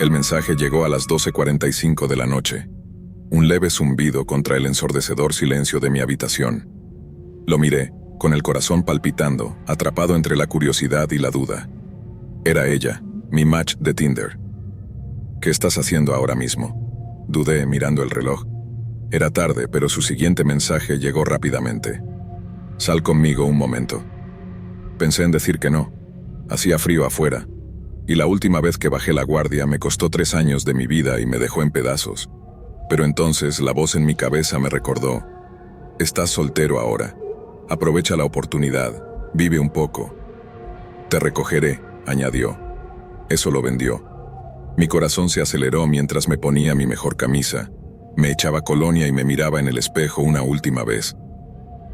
El mensaje llegó a las 12:45 de la noche. Un leve zumbido contra el ensordecedor silencio de mi habitación. Lo miré, con el corazón palpitando, atrapado entre la curiosidad y la duda. Era ella, mi match de Tinder. ¿Qué estás haciendo ahora mismo? Dudé mirando el reloj. Era tarde, pero su siguiente mensaje llegó rápidamente. Sal conmigo un momento. Pensé en decir que no. Hacía frío afuera. Y la última vez que bajé la guardia me costó 3 años de mi vida y me dejó en pedazos. Pero entonces la voz en mi cabeza me recordó: estás soltero ahora. Aprovecha la oportunidad. Vive un poco. Te recogeré, añadió. Eso lo vendió. Mi corazón se aceleró mientras me ponía mi mejor camisa. Me echaba colonia y me miraba en el espejo una última vez.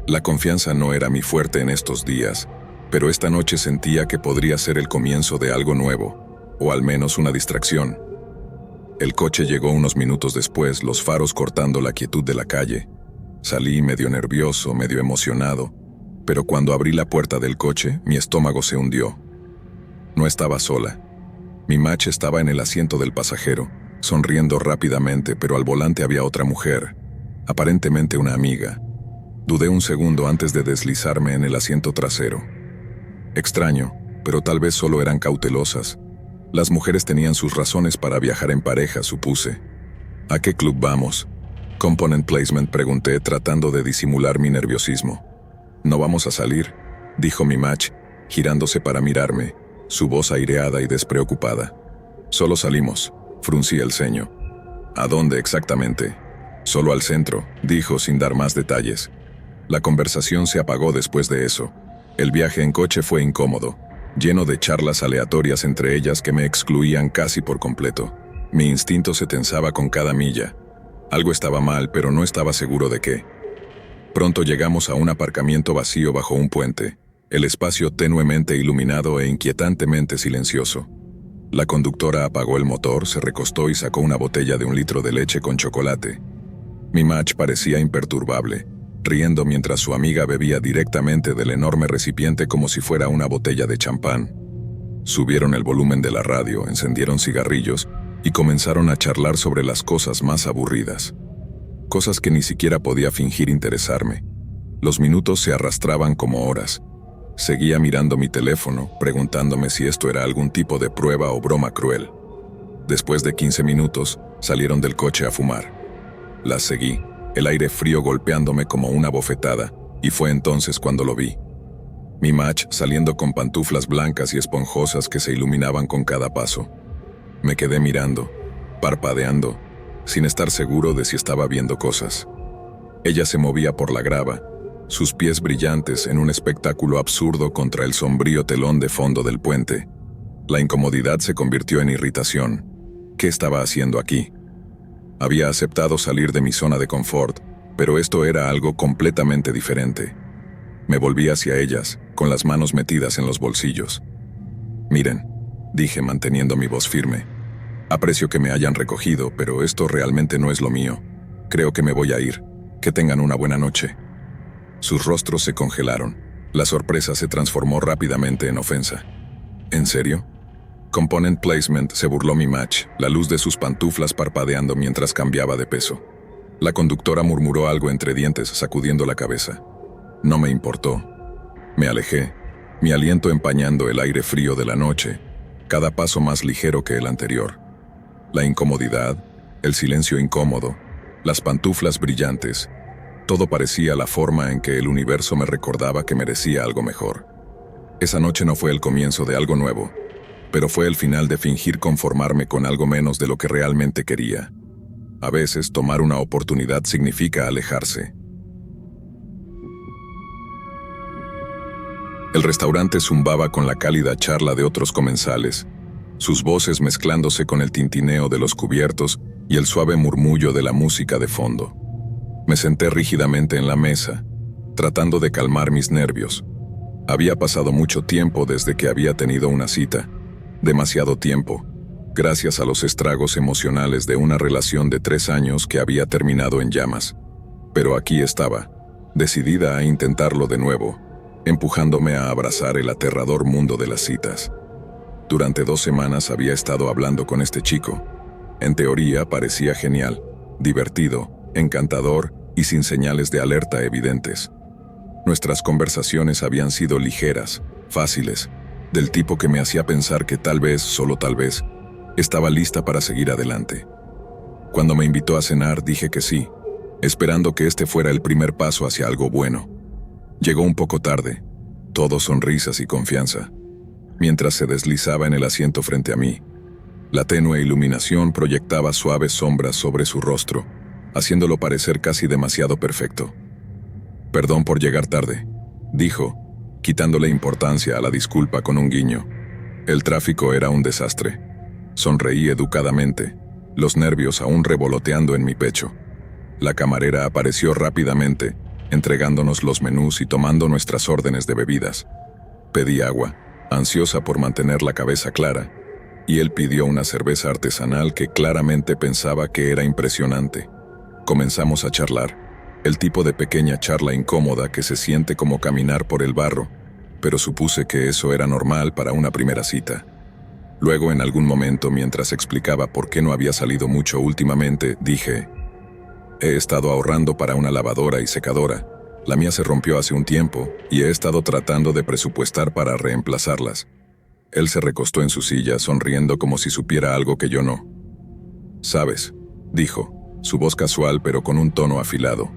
La confianza no era mi fuerte en estos días, pero esta noche sentía que podría ser el comienzo de algo nuevo, o al menos una distracción. El coche llegó unos minutos después, los faros cortando la quietud de la calle. Salí medio nervioso, medio emocionado, pero cuando abrí la puerta del coche, mi estómago se hundió. No estaba sola. Mi match estaba en el asiento del pasajero, sonriendo rápidamente, pero al volante había otra mujer, aparentemente una amiga. Dudé un segundo antes de deslizarme en el asiento trasero. Extraño, pero tal vez solo eran cautelosas. Las mujeres tenían sus razones para viajar en pareja, supuse. ¿A qué club vamos? Component Placement, pregunté, tratando de disimular mi nerviosismo. No vamos a salir, dijo mi match, girándose para mirarme, su voz aireada y despreocupada. Solo salimos, fruncí el ceño. ¿A dónde exactamente? Solo al centro, dijo sin dar más detalles. La conversación se apagó después de eso. El viaje en coche fue incómodo, lleno de charlas aleatorias entre ellas que me excluían casi por completo. Mi instinto se tensaba con cada milla. Algo estaba mal, pero no estaba seguro de qué. Pronto llegamos a un aparcamiento vacío bajo un puente, el espacio tenuemente iluminado e inquietantemente silencioso. La conductora apagó el motor, se recostó y sacó una botella de 1 litro de leche con chocolate. Mi match parecía imperturbable, riendo mientras su amiga bebía directamente del enorme recipiente como si fuera una botella de champán. Subieron el volumen de la radio, encendieron cigarrillos y comenzaron a charlar sobre las cosas más aburridas. Cosas que ni siquiera podía fingir interesarme. Los minutos se arrastraban como horas. Seguía mirando mi teléfono, preguntándome si esto era algún tipo de prueba o broma cruel. Después de 15 minutos, salieron del coche a fumar. Las seguí, el aire frío golpeándome como una bofetada, y fue entonces cuando lo vi. Mi match saliendo con pantuflas blancas y esponjosas que se iluminaban con cada paso. Me quedé mirando, parpadeando, sin estar seguro de si estaba viendo cosas. Ella se movía por la grava, sus pies brillantes en un espectáculo absurdo contra el sombrío telón de fondo del puente. La incomodidad se convirtió en irritación. ¿Qué estaba haciendo aquí? Había aceptado salir de mi zona de confort, pero esto era algo completamente diferente. Me volví hacia ellas, con las manos metidas en los bolsillos. Miren, dije manteniendo mi voz firme. Aprecio que me hayan recogido, pero esto realmente no es lo mío. Creo que me voy a ir. Que tengan una buena noche. Sus rostros se congelaron. La sorpresa se transformó rápidamente en ofensa. ¿En serio? Component Placement, se burló mi match, la luz de sus pantuflas parpadeando mientras cambiaba de peso. La conductora murmuró algo entre dientes, sacudiendo la cabeza. No me importó. Me alejé, mi aliento empañando el aire frío de la noche, cada paso más ligero que el anterior. La incomodidad, el silencio incómodo, las pantuflas brillantes, todo parecía la forma en que el universo me recordaba que merecía algo mejor. Esa noche no fue el comienzo de algo nuevo, pero fue el final de fingir conformarme con algo menos de lo que realmente quería. A veces, tomar una oportunidad significa alejarse. El restaurante zumbaba con la cálida charla de otros comensales, sus voces mezclándose con el tintineo de los cubiertos y el suave murmullo de la música de fondo. Me senté rígidamente en la mesa, tratando de calmar mis nervios. Había pasado mucho tiempo desde que había tenido una cita, demasiado tiempo, gracias a los estragos emocionales de una relación de 3 años que había terminado en llamas. Pero aquí estaba, decidida a intentarlo de nuevo, empujándome a abrazar el aterrador mundo de las citas. Durante 2 semanas había estado hablando con este chico. En teoría parecía genial, divertido, encantador y sin señales de alerta evidentes. Nuestras conversaciones habían sido ligeras, fáciles, del tipo que me hacía pensar que tal vez, solo tal vez, estaba lista para seguir adelante. Cuando me invitó a cenar dije que sí, esperando que este fuera el primer paso hacia algo bueno. Llegó un poco tarde, todo sonrisas y confianza. Mientras se deslizaba en el asiento frente a mí, la tenue iluminación proyectaba suaves sombras sobre su rostro, haciéndolo parecer casi demasiado perfecto. «Perdón por llegar tarde», dijo, quitándole importancia a la disculpa con un guiño. El tráfico era un desastre. Sonreí educadamente, los nervios aún revoloteando en mi pecho. La camarera apareció rápidamente, entregándonos los menús y tomando nuestras órdenes de bebidas. Pedí agua, ansiosa por mantener la cabeza clara, y él pidió una cerveza artesanal que claramente pensaba que era impresionante. Comenzamos a charlar. El tipo de pequeña charla incómoda que se siente como caminar por el barro, pero supuse que eso era normal para una primera cita. Luego, en algún momento, mientras explicaba por qué no había salido mucho últimamente, dije: «He estado ahorrando para una lavadora y secadora. La mía se rompió hace un tiempo y he estado tratando de presupuestar para reemplazarlas». Él se recostó en su silla, sonriendo como si supiera algo que yo no. «¿Sabes?», dijo, su voz casual pero con un tono afilado.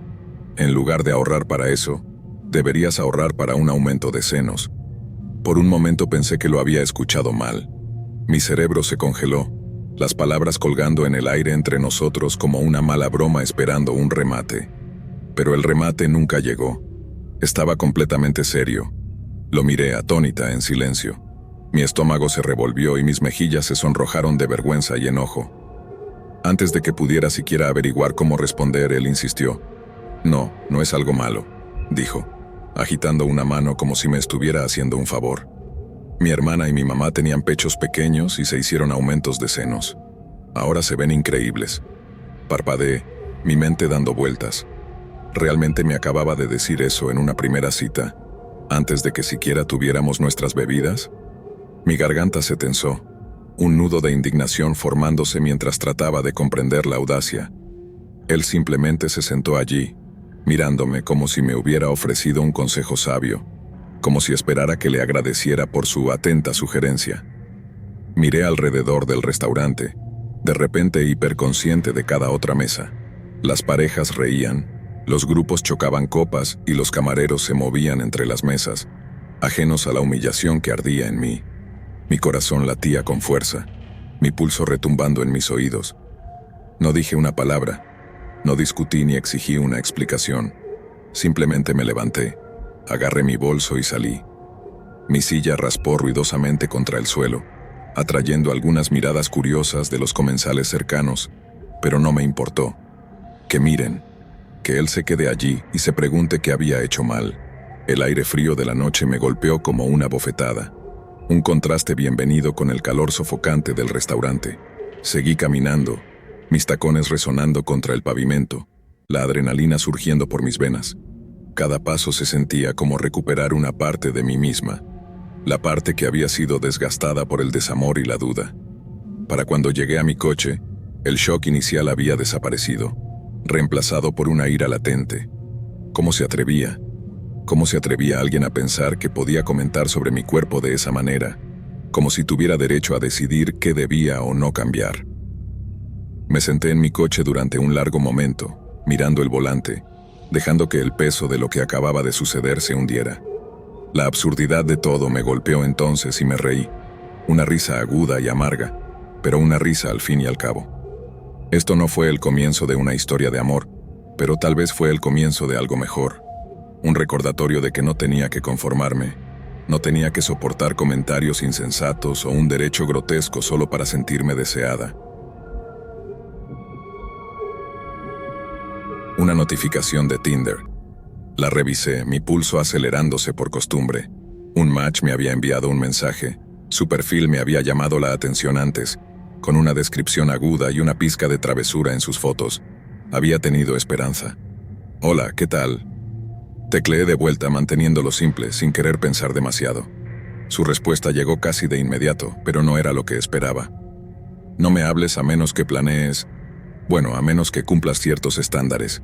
«En lugar de ahorrar para eso, deberías ahorrar para un aumento de senos». Por un momento pensé que lo había escuchado mal. Mi cerebro se congeló, las palabras colgando en el aire entre nosotros como una mala broma esperando un remate. Pero el remate nunca llegó. Estaba completamente serio. Lo miré atónita en silencio. Mi estómago se revolvió y mis mejillas se sonrojaron de vergüenza y enojo. Antes de que pudiera siquiera averiguar cómo responder, él insistió. «No, no es algo malo», dijo, agitando una mano como si me estuviera haciendo un favor. «Mi hermana y mi mamá tenían pechos pequeños y se hicieron aumentos de senos. Ahora se ven increíbles». Parpadeé, mi mente dando vueltas. ¿Realmente me acababa de decir eso en una primera cita, antes de que siquiera tuviéramos nuestras bebidas? Mi garganta se tensó, un nudo de indignación formándose mientras trataba de comprender la audacia. Él simplemente se sentó allí, mirándome como si me hubiera ofrecido un consejo sabio, como si esperara que le agradeciera por su atenta sugerencia. Miré alrededor del restaurante, de repente hiperconsciente de cada otra mesa. Las parejas reían, los grupos chocaban copas y los camareros se movían entre las mesas, ajenos a la humillación que ardía en mí. Mi corazón latía con fuerza, mi pulso retumbando en mis oídos. No dije una palabra. No discutí ni exigí una explicación. Simplemente me levanté, agarré mi bolso y salí. Mi silla raspó ruidosamente contra el suelo, atrayendo algunas miradas curiosas de los comensales cercanos, pero no me importó. Que miren, que él se quede allí y se pregunte qué había hecho mal. El aire frío de la noche me golpeó como una bofetada. Un contraste bienvenido con el calor sofocante del restaurante. Seguí caminando, mis tacones resonando contra el pavimento, la adrenalina surgiendo por mis venas. Cada paso se sentía como recuperar una parte de mí misma, la parte que había sido desgastada por el desamor y la duda. Para cuando llegué a mi coche, el shock inicial había desaparecido, reemplazado por una ira latente. ¿Cómo se atrevía? ¿Cómo se atrevía alguien a pensar que podía comentar sobre mi cuerpo de esa manera, como si tuviera derecho a decidir qué debía o no cambiar? Me senté en mi coche durante un largo momento, mirando el volante, dejando que el peso de lo que acababa de suceder se hundiera. La absurdidad de todo me golpeó entonces y me reí. Una risa aguda y amarga, pero una risa al fin y al cabo. Esto no fue el comienzo de una historia de amor, pero tal vez fue el comienzo de algo mejor. Un recordatorio de que no tenía que conformarme, no tenía que soportar comentarios insensatos o un derecho grotesco solo para sentirme deseada. Una notificación de Tinder. La revisé, mi pulso acelerándose por costumbre. Un match me había enviado un mensaje. Su perfil me había llamado la atención antes, con una descripción aguda y una pizca de travesura en sus fotos. Había tenido esperanza. «Hola, ¿qué tal?». Tecleé de vuelta manteniéndolo simple, sin querer pensar demasiado. Su respuesta llegó casi de inmediato, pero no era lo que esperaba. No me hables a menos que planees... Bueno, a menos que cumplas ciertos estándares.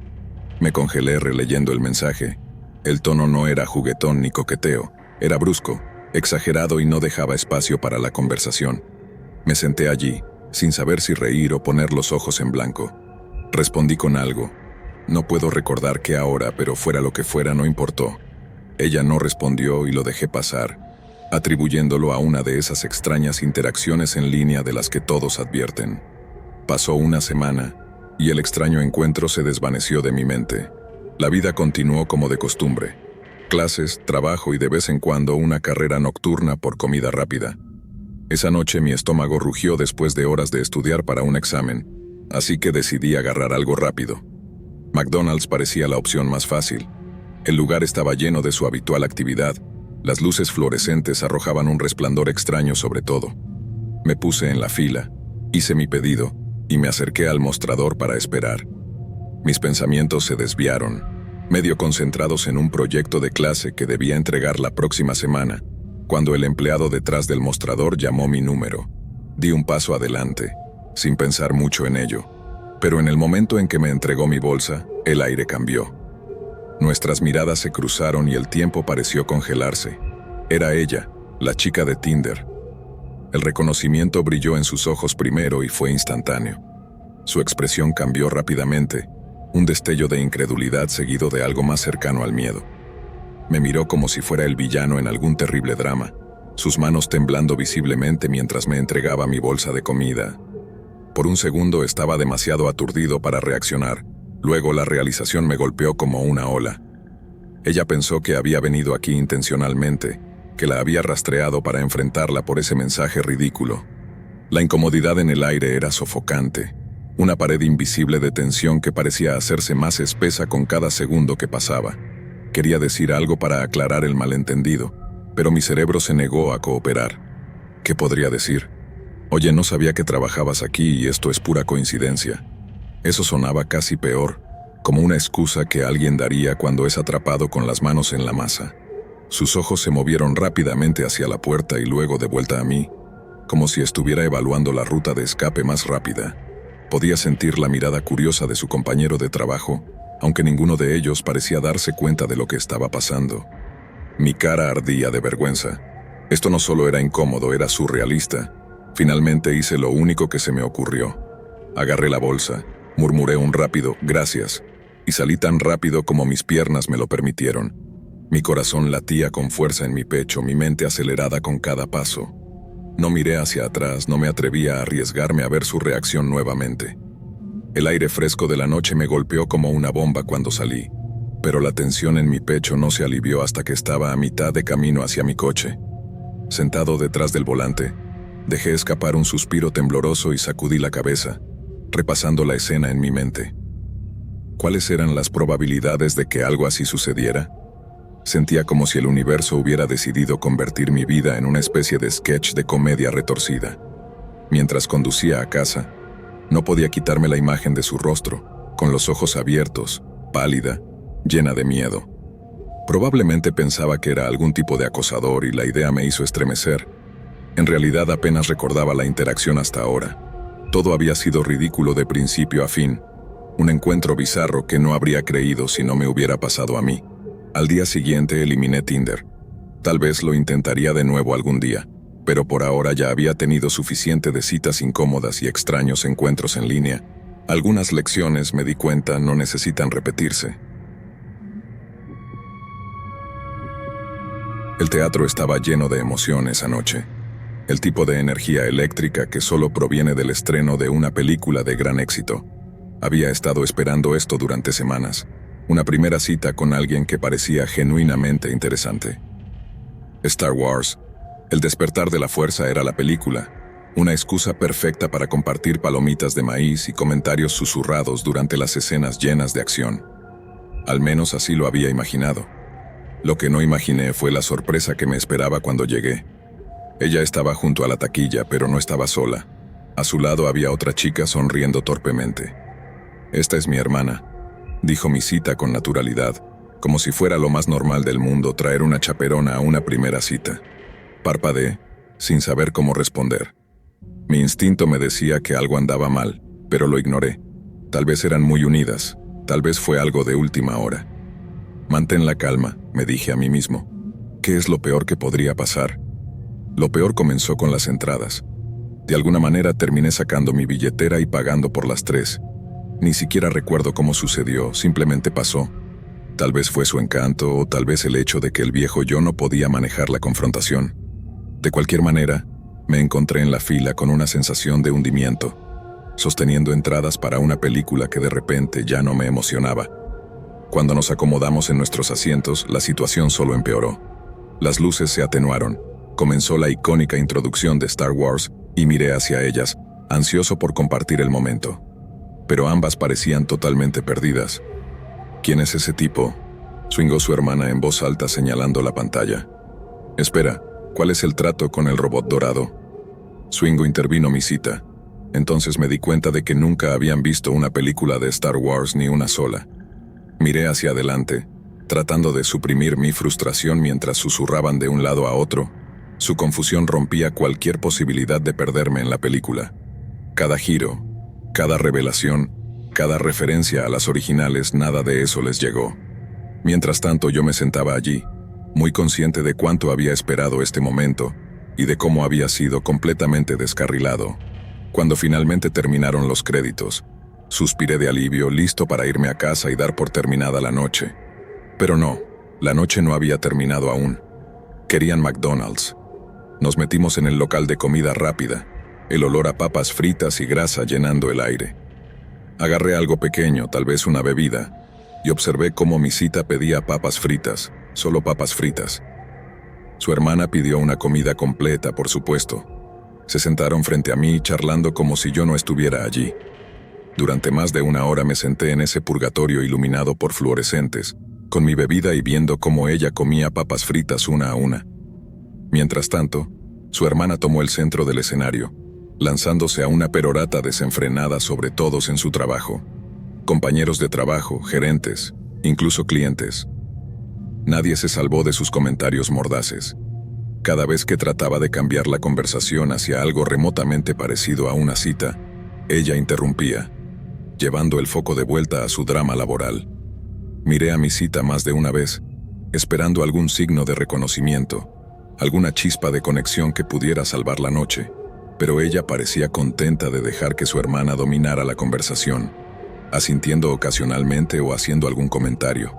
Me congelé releyendo el mensaje. El tono no era juguetón ni coqueteo, era brusco, exagerado y no dejaba espacio para la conversación. Me senté allí, sin saber si reír o poner los ojos en blanco. Respondí con algo. No puedo recordar qué ahora, pero fuera lo que fuera no importó. Ella no respondió y lo dejé pasar, atribuyéndolo a una de esas extrañas interacciones en línea de las que todos advierten. Pasó una semana, y el extraño encuentro se desvaneció de mi mente. La vida continuó como de costumbre. Clases, trabajo y de vez en cuando una carrera nocturna por comida rápida. Esa noche mi estómago rugió después de horas de estudiar para un examen, así que decidí agarrar algo rápido. McDonald's parecía la opción más fácil. El lugar estaba lleno de su habitual actividad. Las luces fluorescentes arrojaban un resplandor extraño sobre todo. Me puse en la fila, hice mi pedido y me acerqué al mostrador para esperar. Mis pensamientos se desviaron, medio concentrados en un proyecto de clase que debía entregar la próxima semana, cuando el empleado detrás del mostrador llamó mi número. Di un paso adelante, sin pensar mucho en ello, pero en el momento en que me entregó mi bolsa, el aire cambió. Nuestras miradas se cruzaron y el tiempo pareció congelarse. Era ella, la chica de Tinder. El reconocimiento brilló en sus ojos primero y fue instantáneo. Su expresión cambió rápidamente, un destello de incredulidad seguido de algo más cercano al miedo. Me miró como si fuera el villano en algún terrible drama, sus manos temblando visiblemente mientras me entregaba mi bolsa de comida. Por un segundo estaba demasiado aturdido para reaccionar, luego la realización me golpeó como una ola. Ella pensó que había venido aquí intencionalmente, que la había rastreado para enfrentarla por ese mensaje ridículo. La incomodidad en el aire era sofocante, una pared invisible de tensión que parecía hacerse más espesa con cada segundo que pasaba. Quería decir algo para aclarar el malentendido, pero mi cerebro se negó a cooperar. ¿Qué podría decir? Oye, no sabía que trabajabas aquí y esto es pura coincidencia. Eso sonaba casi peor, como una excusa que alguien daría cuando es atrapado con las manos en la masa. Sus ojos se movieron rápidamente hacia la puerta y luego de vuelta a mí, como si estuviera evaluando la ruta de escape más rápida. Podía sentir la mirada curiosa de su compañero de trabajo, aunque ninguno de ellos parecía darse cuenta de lo que estaba pasando. Mi cara ardía de vergüenza. Esto no solo era incómodo, era surrealista. Finalmente hice lo único que se me ocurrió. Agarré la bolsa, murmuré un rápido «gracias» y salí tan rápido como mis piernas me lo permitieron. Mi corazón latía con fuerza en mi pecho, mi mente acelerada con cada paso. No miré hacia atrás, no me atrevía a arriesgarme a ver su reacción nuevamente. El aire fresco de la noche me golpeó como una bomba cuando salí, pero la tensión en mi pecho no se alivió hasta que estaba a mitad de camino hacia mi coche. Sentado detrás del volante, dejé escapar un suspiro tembloroso y sacudí la cabeza, repasando la escena en mi mente. ¿Cuáles eran las probabilidades de que algo así sucediera? Sentía como si el universo hubiera decidido convertir mi vida en una especie de sketch de comedia retorcida. Mientras conducía a casa, no podía quitarme la imagen de su rostro, con los ojos abiertos, pálida, llena de miedo. Probablemente pensaba que era algún tipo de acosador y la idea me hizo estremecer. En realidad apenas recordaba la interacción hasta ahora. Todo había sido ridículo de principio a fin, un encuentro bizarro que no habría creído si no me hubiera pasado a mí. Al día siguiente eliminé Tinder. Tal vez lo intentaría de nuevo algún día, pero por ahora ya había tenido suficiente de citas incómodas y extraños encuentros en línea. Algunas lecciones, me di cuenta, no necesitan repetirse. El teatro estaba lleno de emoción esa noche. El tipo de energía eléctrica que solo proviene del estreno de una película de gran éxito. Había estado esperando esto durante semanas. Una primera cita con alguien que parecía genuinamente interesante. Star Wars, El despertar de la fuerza era la película, una excusa perfecta para compartir palomitas de maíz y comentarios susurrados durante las escenas llenas de acción. Al menos así lo había imaginado. Lo que no imaginé fue la sorpresa que me esperaba cuando llegué. Ella estaba junto a la taquilla, pero no estaba sola. A su lado había otra chica sonriendo torpemente. «Esta es mi hermana», dijo mi cita con naturalidad, como si fuera lo más normal del mundo traer una chaperona a una primera cita. Parpadeé, sin saber cómo responder. Mi instinto me decía que algo andaba mal, pero lo ignoré. Tal vez eran muy unidas, tal vez fue algo de última hora. Mantén la calma, me dije a mí mismo. ¿Qué es lo peor que podría pasar? Lo peor comenzó con las entradas. De alguna manera terminé sacando mi billetera y pagando por las 3. Ni siquiera recuerdo cómo sucedió, simplemente pasó. Tal vez fue su encanto o tal vez el hecho de que el viejo yo no podía manejar la confrontación. De cualquier manera, me encontré en la fila con una sensación de hundimiento, sosteniendo entradas para una película que de repente ya no me emocionaba. Cuando nos acomodamos en nuestros asientos, la situación solo empeoró. Las luces se atenuaron, comenzó la icónica introducción de Star Wars y miré hacia ellas, ansioso por compartir el momento. Pero ambas parecían totalmente perdidas. ¿Quién es ese tipo?, swingó su hermana en voz alta señalando la pantalla. Espera, ¿cuál es el trato con el robot dorado? Swingo intervino mi cita. Entonces me di cuenta de que nunca habían visto una película de Star Wars ni una sola. Miré hacia adelante, tratando de suprimir mi frustración mientras susurraban de un lado a otro. Su confusión rompía cualquier posibilidad de perderme en la película. Cada giro, cada revelación, cada referencia a las originales, nada de eso les llegó. Mientras tanto yo me sentaba allí, muy consciente de cuánto había esperado este momento y de cómo había sido completamente descarrilado. Cuando finalmente terminaron los créditos, suspiré de alivio, listo para irme a casa y dar por terminada la noche. Pero no, la noche no había terminado aún. Querían McDonald's. Nos metimos en el local de comida rápida, el olor a papas fritas y grasa llenando el aire. Agarré algo pequeño, tal vez una bebida, y observé cómo mi cita pedía papas fritas, solo papas fritas. Su hermana pidió una comida completa, por supuesto. Se sentaron frente a mí charlando como si yo no estuviera allí. Durante más de una hora me senté en ese purgatorio iluminado por fluorescentes, con mi bebida y viendo cómo ella comía papas fritas una a una. Mientras tanto, su hermana tomó el centro del escenario, lanzándose a una perorata desenfrenada sobre todos en su trabajo. Compañeros de trabajo, gerentes, incluso clientes. Nadie se salvó de sus comentarios mordaces. Cada vez que trataba de cambiar la conversación hacia algo remotamente parecido a una cita, ella interrumpía, llevando el foco de vuelta a su drama laboral. Miré a mi cita más de una vez, esperando algún signo de reconocimiento, alguna chispa de conexión que pudiera salvar la noche, pero ella parecía contenta de dejar que su hermana dominara la conversación, asintiendo ocasionalmente o haciendo algún comentario.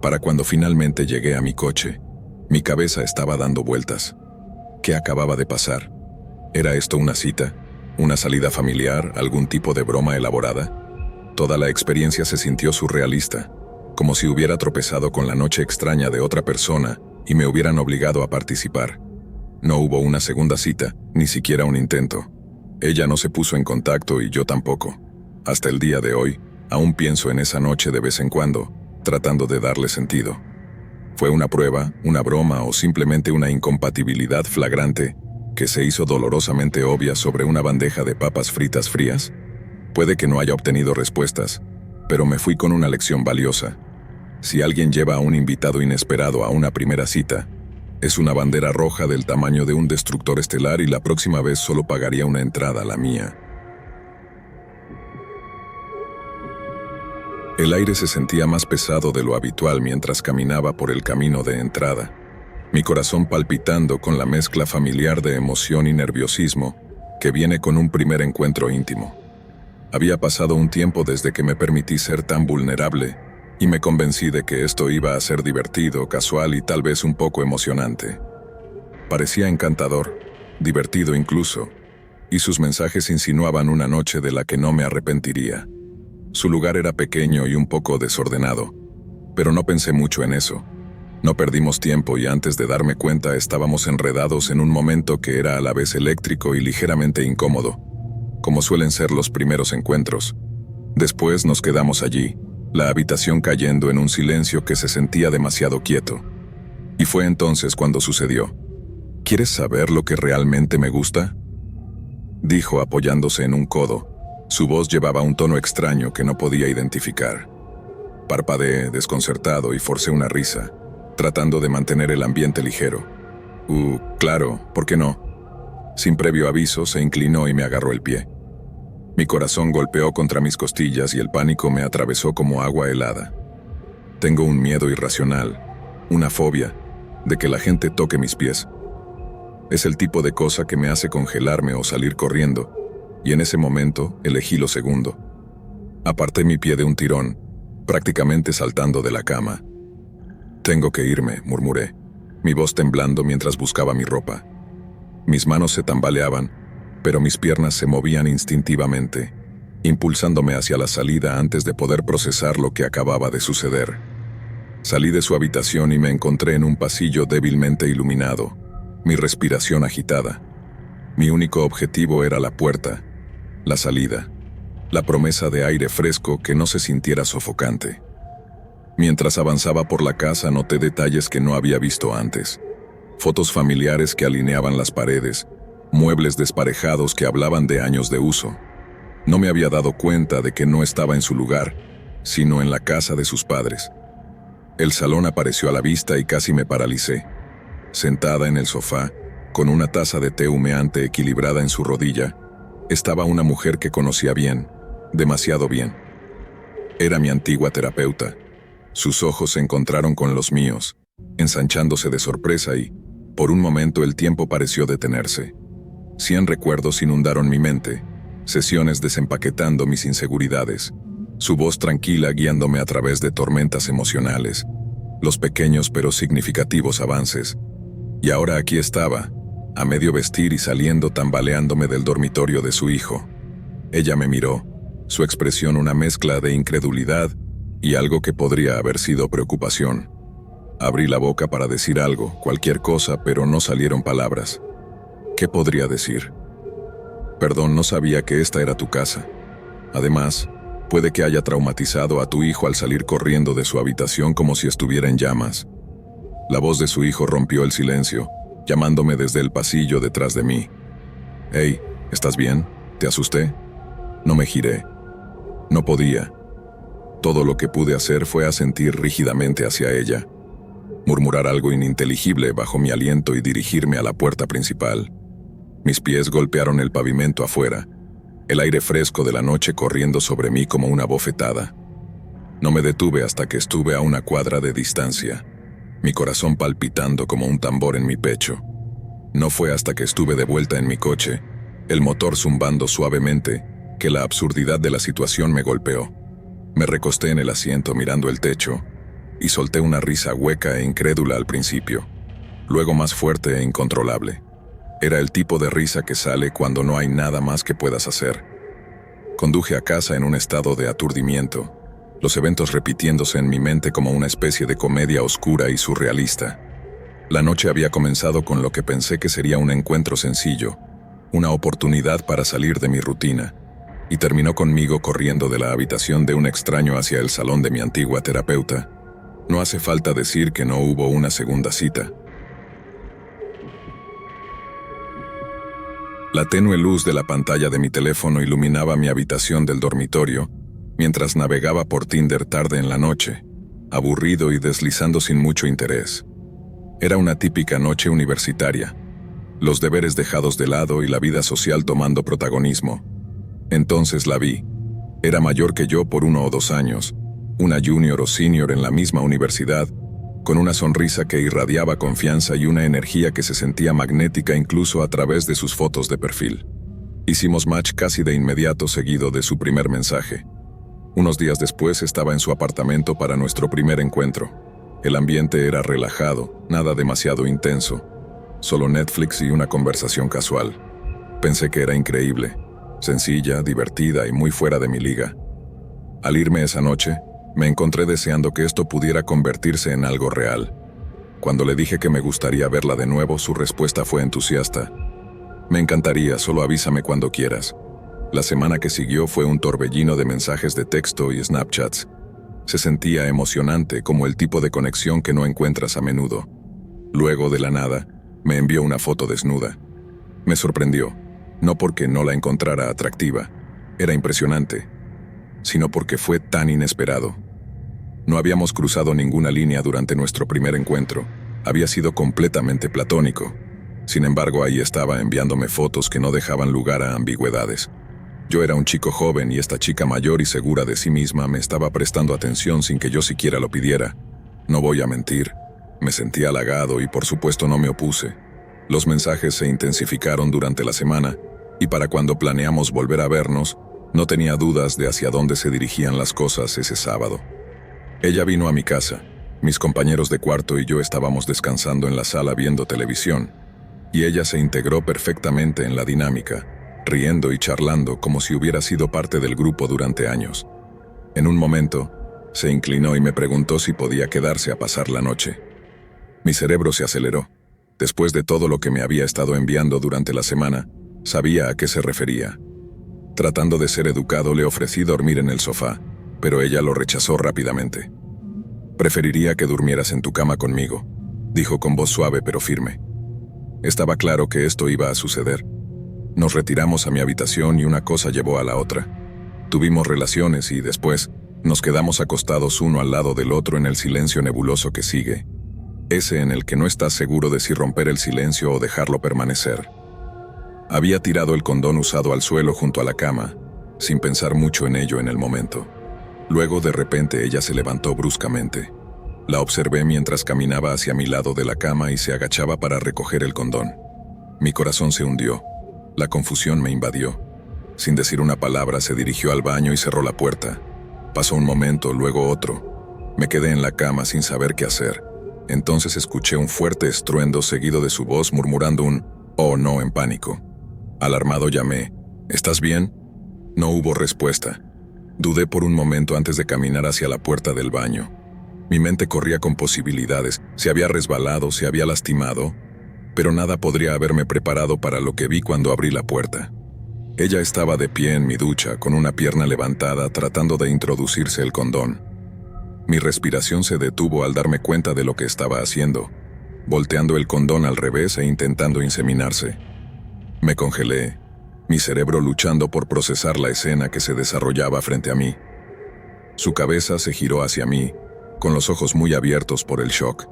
Para cuando finalmente llegué a mi coche, mi cabeza estaba dando vueltas. ¿Qué acababa de pasar? ¿Era esto una cita? ¿Una salida familiar? ¿Algún tipo de broma elaborada? Toda la experiencia se sintió surrealista, como si hubiera tropezado con la noche extraña de otra persona y me hubieran obligado a participar. No hubo una segunda cita, ni siquiera un intento. Ella no se puso en contacto y yo tampoco. Hasta el día de hoy, aún pienso en esa noche de vez en cuando, tratando de darle sentido. ¿Fue una prueba, una broma o simplemente una incompatibilidad flagrante que se hizo dolorosamente obvia sobre una bandeja de papas fritas frías? Puede que no haya obtenido respuestas, pero me fui con una lección valiosa. Si alguien lleva a un invitado inesperado a una primera cita, es una bandera roja del tamaño de un destructor estelar y la próxima vez solo pagaría una entrada, la mía. El aire se sentía más pesado de lo habitual mientras caminaba por el camino de entrada, mi corazón palpitando con la mezcla familiar de emoción y nerviosismo que viene con un primer encuentro íntimo. Había pasado un tiempo desde que me permití ser tan vulnerable y me convencí de que esto iba a ser divertido, casual y tal vez un poco emocionante. Parecía encantador, divertido incluso, y sus mensajes insinuaban una noche de la que no me arrepentiría. Su lugar era pequeño y un poco desordenado, pero no pensé mucho en eso. No perdimos tiempo y antes de darme cuenta estábamos enredados en un momento que era a la vez eléctrico y ligeramente incómodo, como suelen ser los primeros encuentros. Después nos quedamos allí, la habitación cayendo en un silencio que se sentía demasiado quieto. Y fue entonces cuando sucedió. ¿Quieres saber lo que realmente me gusta?, dijo apoyándose en un codo. Su voz llevaba un tono extraño que no podía identificar. Parpadeé, desconcertado, y forcé una risa, tratando de mantener el ambiente ligero. Claro, ¿por qué no? Sin previo aviso, se inclinó y me agarró el pie. Mi corazón golpeó contra mis costillas y el pánico me atravesó como agua helada. Tengo un miedo irracional, una fobia, de que la gente toque mis pies. Es el tipo de cosa que me hace congelarme o salir corriendo, y en ese momento elegí lo segundo. Aparté mi pie de un tirón, prácticamente saltando de la cama. «Tengo que irme», murmuré, mi voz temblando mientras buscaba mi ropa. Mis manos se tambaleaban, pero mis piernas se movían instintivamente, impulsándome hacia la salida antes de poder procesar lo que acababa de suceder. Salí de su habitación y me encontré en un pasillo débilmente iluminado, mi respiración agitada. Mi único objetivo era la puerta, la salida, la promesa de aire fresco que no se sintiera sofocante. Mientras avanzaba por la casa noté detalles que no había visto antes. Fotos familiares que alineaban las paredes, muebles desparejados que hablaban de años de uso. No me había dado cuenta de que no estaba en su lugar, sino en la casa de sus padres. El salón apareció a la vista y casi me paralicé. Sentada en el sofá, con una taza de té humeante equilibrada en su rodilla, estaba una mujer que conocía bien, demasiado bien. Era mi antigua terapeuta. Sus ojos se encontraron con los míos, ensanchándose de sorpresa y, por un momento, el tiempo pareció detenerse. 100 recuerdos inundaron mi mente, sesiones desempaquetando mis inseguridades, su voz tranquila guiándome a través de tormentas emocionales, los pequeños pero significativos avances. Y ahora aquí estaba, a medio vestir y saliendo tambaleándome del dormitorio de su hijo. Ella me miró, su expresión una mezcla de incredulidad y algo que podría haber sido preocupación. Abrí la boca para decir algo, cualquier cosa, pero no salieron palabras. ¿Qué podría decir? Perdón, no sabía que esta era tu casa. Además, puede que haya traumatizado a tu hijo al salir corriendo de su habitación como si estuviera en llamas. La voz de su hijo rompió el silencio, llamándome desde el pasillo detrás de mí. «Hey, ¿estás bien? ¿Te asusté?» No me giré. No podía. Todo lo que pude hacer fue asentir rígidamente hacia ella, murmurar algo ininteligible bajo mi aliento y dirigirme a la puerta principal. Mis pies golpearon el pavimento afuera, el aire fresco de la noche corriendo sobre mí como una bofetada. No me detuve hasta que estuve a una cuadra de distancia, mi corazón palpitando como un tambor en mi pecho. No fue hasta que estuve de vuelta en mi coche, el motor zumbando suavemente, que la absurdidad de la situación me golpeó. Me recosté en el asiento mirando el techo y solté una risa hueca e incrédula al principio, luego más fuerte e incontrolable. Era el tipo de risa que sale cuando no hay nada más que puedas hacer. Conduje a casa en un estado de aturdimiento, los eventos repitiéndose en mi mente como una especie de comedia oscura y surrealista. La noche había comenzado con lo que pensé que sería un encuentro sencillo, una oportunidad para salir de mi rutina, y terminó conmigo corriendo de la habitación de un extraño hacia el salón de mi antigua terapeuta. No hace falta decir que no hubo una segunda cita. La tenue luz de la pantalla de mi teléfono iluminaba mi habitación del dormitorio, mientras navegaba por Tinder tarde en la noche, aburrido y deslizando sin mucho interés. Era una típica noche universitaria, los deberes dejados de lado y la vida social tomando protagonismo. Entonces la vi. Era mayor que yo por 1 o 2 años, una junior o senior en la misma universidad, con una sonrisa que irradiaba confianza y una energía que se sentía magnética incluso a través de sus fotos de perfil. Hicimos match casi de inmediato seguido de su primer mensaje. Unos días después estaba en su apartamento para nuestro primer encuentro. El ambiente era relajado, nada demasiado intenso, solo Netflix y una conversación casual. Pensé que era increíble, sencilla, divertida y muy fuera de mi liga. Al irme esa noche, me encontré deseando que esto pudiera convertirse en algo real. Cuando le dije que me gustaría verla de nuevo, su respuesta fue entusiasta. «Me encantaría, solo avísame cuando quieras». La semana que siguió fue un torbellino de mensajes de texto y Snapchats. Se sentía emocionante, como el tipo de conexión que no encuentras a menudo. Luego, de la nada, me envió una foto desnuda. Me sorprendió, no porque no la encontrara atractiva, era impresionante, sino porque fue tan inesperado. No habíamos cruzado ninguna línea durante nuestro primer encuentro, Había sido completamente platónico. Sin embargo, ahí estaba enviándome fotos que no dejaban lugar a ambigüedades. Yo era un chico joven y esta chica mayor y segura de sí misma me estaba prestando atención sin que yo siquiera lo pidiera. No voy a mentir, me sentí halagado y por supuesto no me opuse. Los mensajes se intensificaron durante la semana y para cuando planeamos volver a vernos, no tenía dudas de hacia dónde se dirigían las cosas ese sábado. Ella vino a mi casa, mis compañeros de cuarto y yo estábamos descansando en la sala viendo televisión, y ella se integró perfectamente en la dinámica, riendo y charlando como si hubiera sido parte del grupo durante años. En un momento, se inclinó y me preguntó si podía quedarse a pasar la noche. Mi cerebro se aceleró. Después de todo lo que me había estado enviando durante la semana, sabía a qué se refería. Tratando de ser educado, le ofrecí dormir en el sofá, pero ella lo rechazó rápidamente. «Preferiría que durmieras en tu cama conmigo», dijo con voz suave pero firme. Estaba claro que esto iba a suceder. Nos retiramos a mi habitación y una cosa llevó a la otra. Tuvimos relaciones y después nos quedamos acostados uno al lado del otro en el silencio nebuloso que sigue, ese en el que no estás seguro de si romper el silencio o dejarlo permanecer. Había tirado el condón usado al suelo junto a la cama, sin pensar mucho en ello en el momento. Luego de repente ella se levantó bruscamente. La observé mientras caminaba hacia mi lado de la cama y se agachaba para recoger el condón. Mi corazón se hundió. La confusión me invadió. Sin decir una palabra se dirigió al baño y cerró la puerta. Pasó un momento, luego otro. Me quedé en la cama sin saber qué hacer. Entonces escuché un fuerte estruendo seguido de su voz murmurando un «oh no» en pánico. Alarmado llamé «¿Estás bien?». No hubo respuesta. Dudé por un momento antes de caminar hacia la puerta del baño. Mi mente corría con posibilidades. Se había resbalado, se había lastimado, pero nada podría haberme preparado para lo que vi cuando abrí la puerta. Ella estaba de pie en mi ducha, con una pierna levantada, tratando de introducirse el condón. Mi respiración se detuvo al darme cuenta de lo que estaba haciendo, volteando el condón al revés e intentando inseminarse. Me congelé, mi cerebro luchando por procesar la escena que se desarrollaba frente a mí. Su cabeza se giró hacia mí, con los ojos muy abiertos por el shock.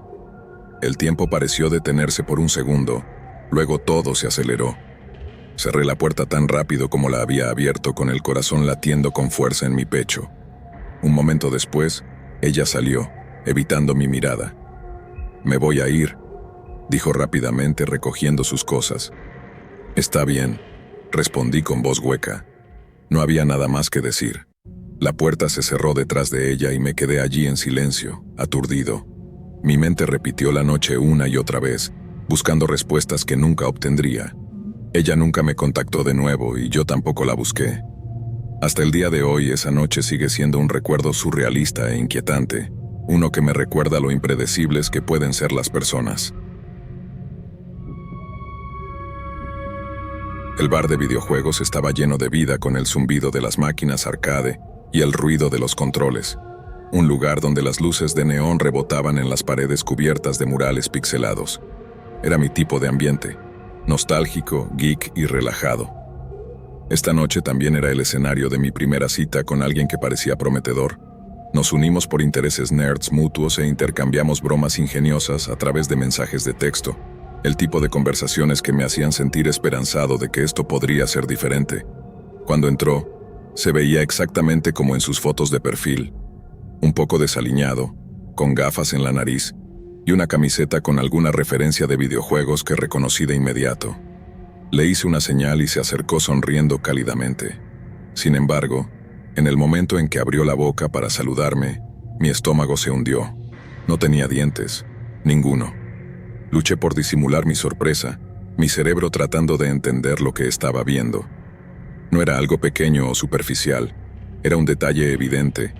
El tiempo pareció detenerse por un segundo, luego todo se aceleró. Cerré la puerta tan rápido como la había abierto, con el corazón latiendo con fuerza en mi pecho. Un momento después, ella salió, evitando mi mirada. «Me voy a ir», dijo rápidamente recogiendo sus cosas. «Está bien», respondí con voz hueca. No había nada más que decir. La puerta se cerró detrás de ella y me quedé allí en silencio, aturdido. Mi mente repitió la noche una y otra vez, buscando respuestas que nunca obtendría. Ella nunca me contactó de nuevo y yo tampoco la busqué. Hasta el día de hoy esa noche sigue siendo un recuerdo surrealista e inquietante, uno que me recuerda lo impredecibles que pueden ser las personas. El bar de videojuegos estaba lleno de vida, con el zumbido de las máquinas arcade y el ruido de los controles. Un lugar donde las luces de neón rebotaban en las paredes cubiertas de murales pixelados. Era mi tipo de ambiente, nostálgico, geek y relajado. Esta noche también era el escenario de mi primera cita con alguien que parecía prometedor. Nos unimos por intereses nerds mutuos e intercambiamos bromas ingeniosas a través de mensajes de texto, el tipo de conversaciones que me hacían sentir esperanzado de que esto podría ser diferente. Cuando entró, se veía exactamente como en sus fotos de perfil, un poco desaliñado, con gafas en la nariz y una camiseta con alguna referencia de videojuegos que reconocí de inmediato. Le hice una señal y se acercó sonriendo cálidamente. Sin embargo, en el momento en que abrió la boca para saludarme, mi estómago se hundió. No tenía dientes, ninguno. Luché por disimular mi sorpresa, mi cerebro tratando de entender lo que estaba viendo. No era algo pequeño o superficial, era un detalle evidente,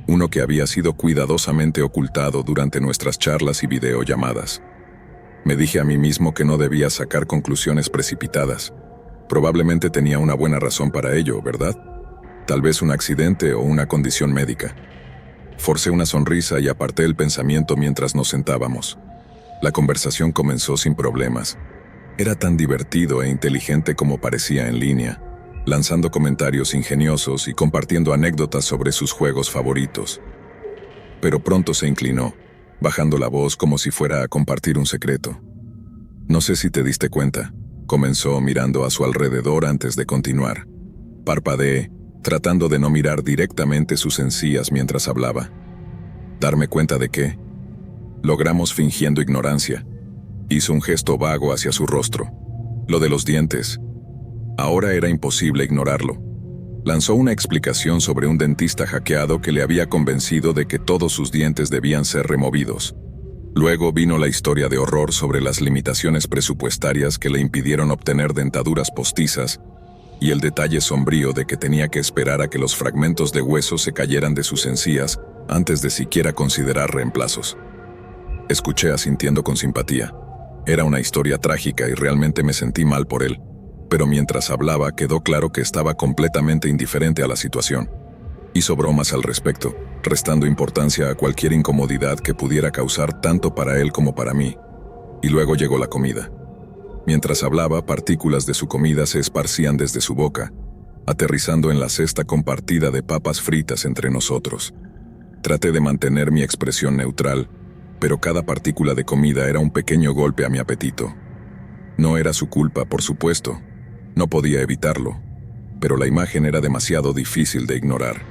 uno que había sido cuidadosamente ocultado durante nuestras charlas y videollamadas. Me dije a mí mismo que no debía sacar conclusiones precipitadas. Probablemente tenía una buena razón para ello, ¿verdad? Tal vez un accidente o una condición médica. Forcé una sonrisa y aparté el pensamiento mientras nos sentábamos. La conversación comenzó sin problemas. Era tan divertido e inteligente como parecía en línea, lanzando comentarios ingeniosos y compartiendo anécdotas sobre sus juegos favoritos. Pero pronto se inclinó, bajando la voz como si fuera a compartir un secreto. «No sé si te diste cuenta», comenzó mirando a su alrededor antes de continuar. Parpadeé, tratando de no mirar directamente sus encías mientras hablaba. ¿Darme cuenta de qué? Logramos fingiendo ignorancia. Hizo un gesto vago hacia su rostro. Lo de los dientes. Ahora era imposible ignorarlo. Lanzó una explicación sobre un dentista hackeado que le había convencido de que todos sus dientes debían ser removidos. Luego vino la historia de horror sobre las limitaciones presupuestarias que le impidieron obtener dentaduras postizas y el detalle sombrío de que tenía que esperar a que los fragmentos de hueso se cayeran de sus encías antes de siquiera considerar reemplazos. Escuché asintiendo con simpatía. Era una historia trágica y realmente me sentí mal por él, pero mientras hablaba quedó claro que estaba completamente indiferente a la situación. Hizo bromas al respecto, restando importancia a cualquier incomodidad que pudiera causar tanto para él como para mí. Y luego llegó la comida. Mientras hablaba, partículas de su comida se esparcían desde su boca, aterrizando en la cesta compartida de papas fritas entre nosotros. Traté de mantener mi expresión neutral, pero cada partícula de comida era un pequeño golpe a mi apetito. No era su culpa, por supuesto. No podía evitarlo, pero la imagen era demasiado difícil de ignorar.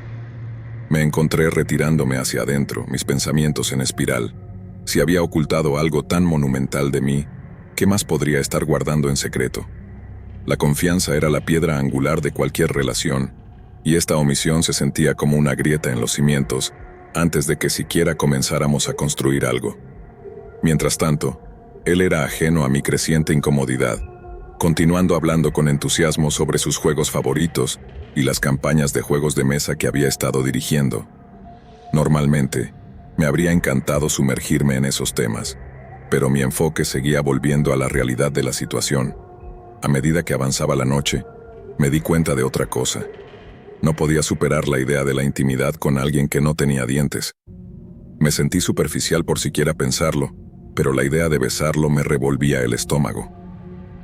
Me encontré retirándome hacia adentro, mis pensamientos en espiral. Si había ocultado algo tan monumental de mí, ¿qué más podría estar guardando en secreto? La confianza era la piedra angular de cualquier relación, y esta omisión se sentía como una grieta en los cimientos antes de que siquiera comenzáramos a construir algo. Mientras tanto, él era ajeno a mi creciente incomodidad, continuando hablando con entusiasmo sobre sus juegos favoritos y las campañas de juegos de mesa que había estado dirigiendo. Normalmente, me habría encantado sumergirme en esos temas, pero mi enfoque seguía volviendo a la realidad de la situación. A medida que avanzaba la noche, me di cuenta de otra cosa. No podía superar la idea de la intimidad con alguien que no tenía dientes. Me sentí superficial por siquiera pensarlo, pero la idea de besarlo me revolvía el estómago.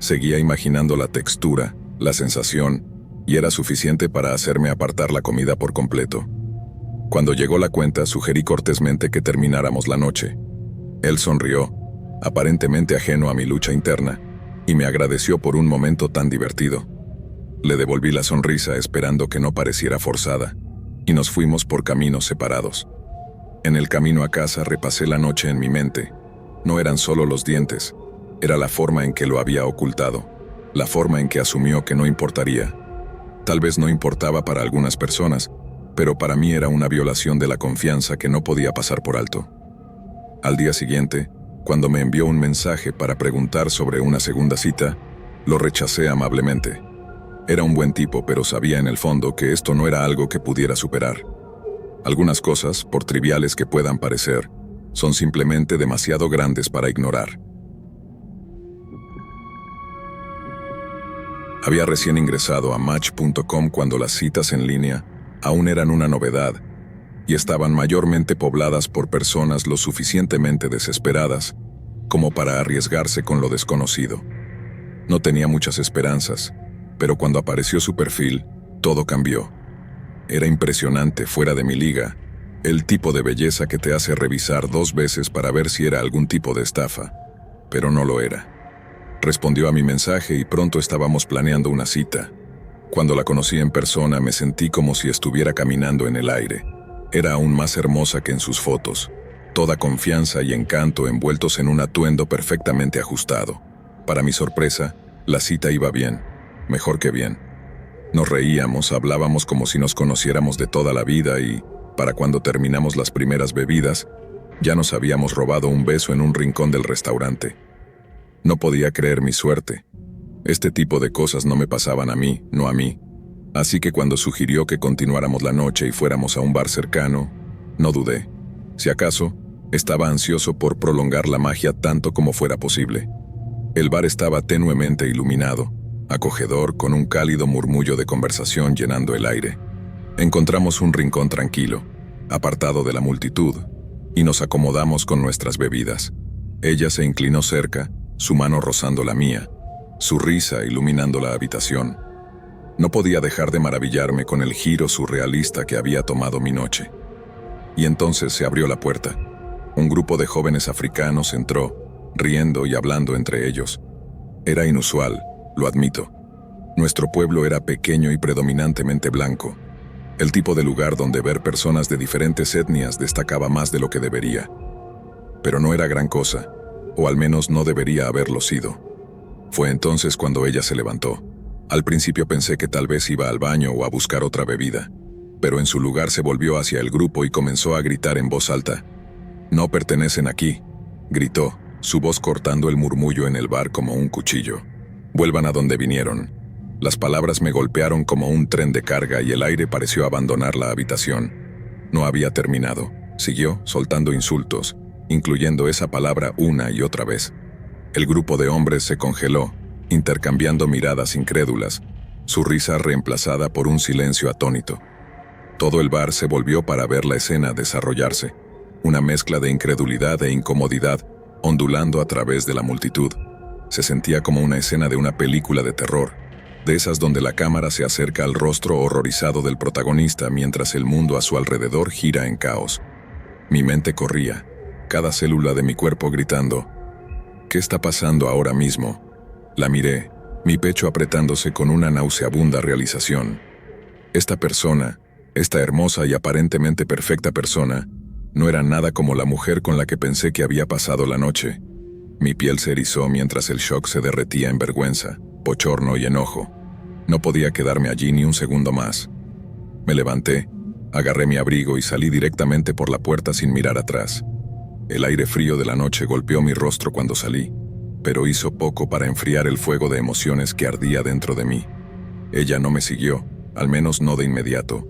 Seguía imaginando la textura, la sensación, y era suficiente para hacerme apartar la comida por completo. Cuando llegó la cuenta, sugerí cortésmente que termináramos la noche. Él sonrió, aparentemente ajeno a mi lucha interna, y me agradeció por un momento tan divertido. Le devolví la sonrisa esperando que no pareciera forzada, y nos fuimos por caminos separados. En el camino a casa repasé la noche en mi mente. No eran solo los dientes, era la forma en que lo había ocultado, la forma en que asumió que no importaría. Tal vez no importaba para algunas personas, pero para mí era una violación de la confianza que no podía pasar por alto. Al día siguiente, cuando me envió un mensaje para preguntar sobre una segunda cita, lo rechacé amablemente. Era un buen tipo, pero sabía en el fondo que esto no era algo que pudiera superar. Algunas cosas, por triviales que puedan parecer, son simplemente demasiado grandes para ignorar. Había recién ingresado a Match.com cuando las citas en línea aún eran una novedad y estaban mayormente pobladas por personas lo suficientemente desesperadas como para arriesgarse con lo desconocido. No tenía muchas esperanzas, pero cuando apareció su perfil, todo cambió. Era impresionante, fuera de mi liga, el tipo de belleza que te hace revisar 2 veces para ver si era algún tipo de estafa, pero no lo era. Respondió a mi mensaje y pronto estábamos planeando una cita. Cuando la conocí en persona me sentí como si estuviera caminando en el aire. Era aún más hermosa que en sus fotos, toda confianza y encanto envueltos en un atuendo perfectamente ajustado. Para mi sorpresa, la cita iba bien, mejor que bien. Nos reíamos, hablábamos como si nos conociéramos de toda la vida y, para cuando terminamos las primeras bebidas, ya nos habíamos robado un beso en un rincón del restaurante. No podía creer mi suerte. Este tipo de cosas no me pasaban a mí, no a mí. Así que cuando sugirió que continuáramos la noche y fuéramos a un bar cercano, no dudé. Si acaso, estaba ansioso por prolongar la magia tanto como fuera posible. El bar estaba tenuemente iluminado, acogedor, con un cálido murmullo de conversación llenando el aire. Encontramos un rincón tranquilo, apartado de la multitud, y nos acomodamos con nuestras bebidas. Ella se inclinó cerca, su mano rozando la mía, su risa iluminando la habitación. No podía dejar de maravillarme con el giro surrealista que había tomado mi noche. Y entonces se abrió la puerta. Un grupo de jóvenes africanos entró, riendo y hablando entre ellos. Era inusual, lo admito. Nuestro pueblo era pequeño y predominantemente blanco. El tipo de lugar donde ver personas de diferentes etnias destacaba más de lo que debería. Pero no era gran cosa, o al menos no debería haberlo sido. Fue entonces cuando ella se levantó. Al principio pensé que tal vez iba al baño o a buscar otra bebida, pero en su lugar se volvió hacia el grupo y comenzó a gritar en voz alta. «No pertenecen aquí», gritó, su voz cortando el murmullo en el bar como un cuchillo. «Vuelvan a donde vinieron». Las palabras me golpearon como un tren de carga y el aire pareció abandonar la habitación. No había terminado. Siguió, soltando insultos, incluyendo esa palabra una y otra vez. El grupo de hombres se congeló, intercambiando miradas incrédulas, su risa reemplazada por un silencio atónito. Todo el bar se volvió para ver la escena desarrollarse, una mezcla de incredulidad e incomodidad, ondulando a través de la multitud. Se sentía como una escena de una película de terror, de esas donde la cámara se acerca al rostro horrorizado del protagonista mientras el mundo a su alrededor gira en caos. Mi mente corría, cada célula de mi cuerpo gritando, «¿Qué está pasando ahora mismo?». La miré, mi pecho apretándose con una nauseabunda realización. Esta persona, esta hermosa y aparentemente perfecta persona, no era nada como la mujer con la que pensé que había pasado la noche. Mi piel se erizó mientras el shock se derretía en vergüenza, bochorno y enojo. No podía quedarme allí ni un segundo más. Me levanté, agarré mi abrigo y salí directamente por la puerta sin mirar atrás. El aire frío de la noche golpeó mi rostro cuando salí, pero hizo poco para enfriar el fuego de emociones que ardía dentro de mí. Ella no me siguió, al menos no de inmediato.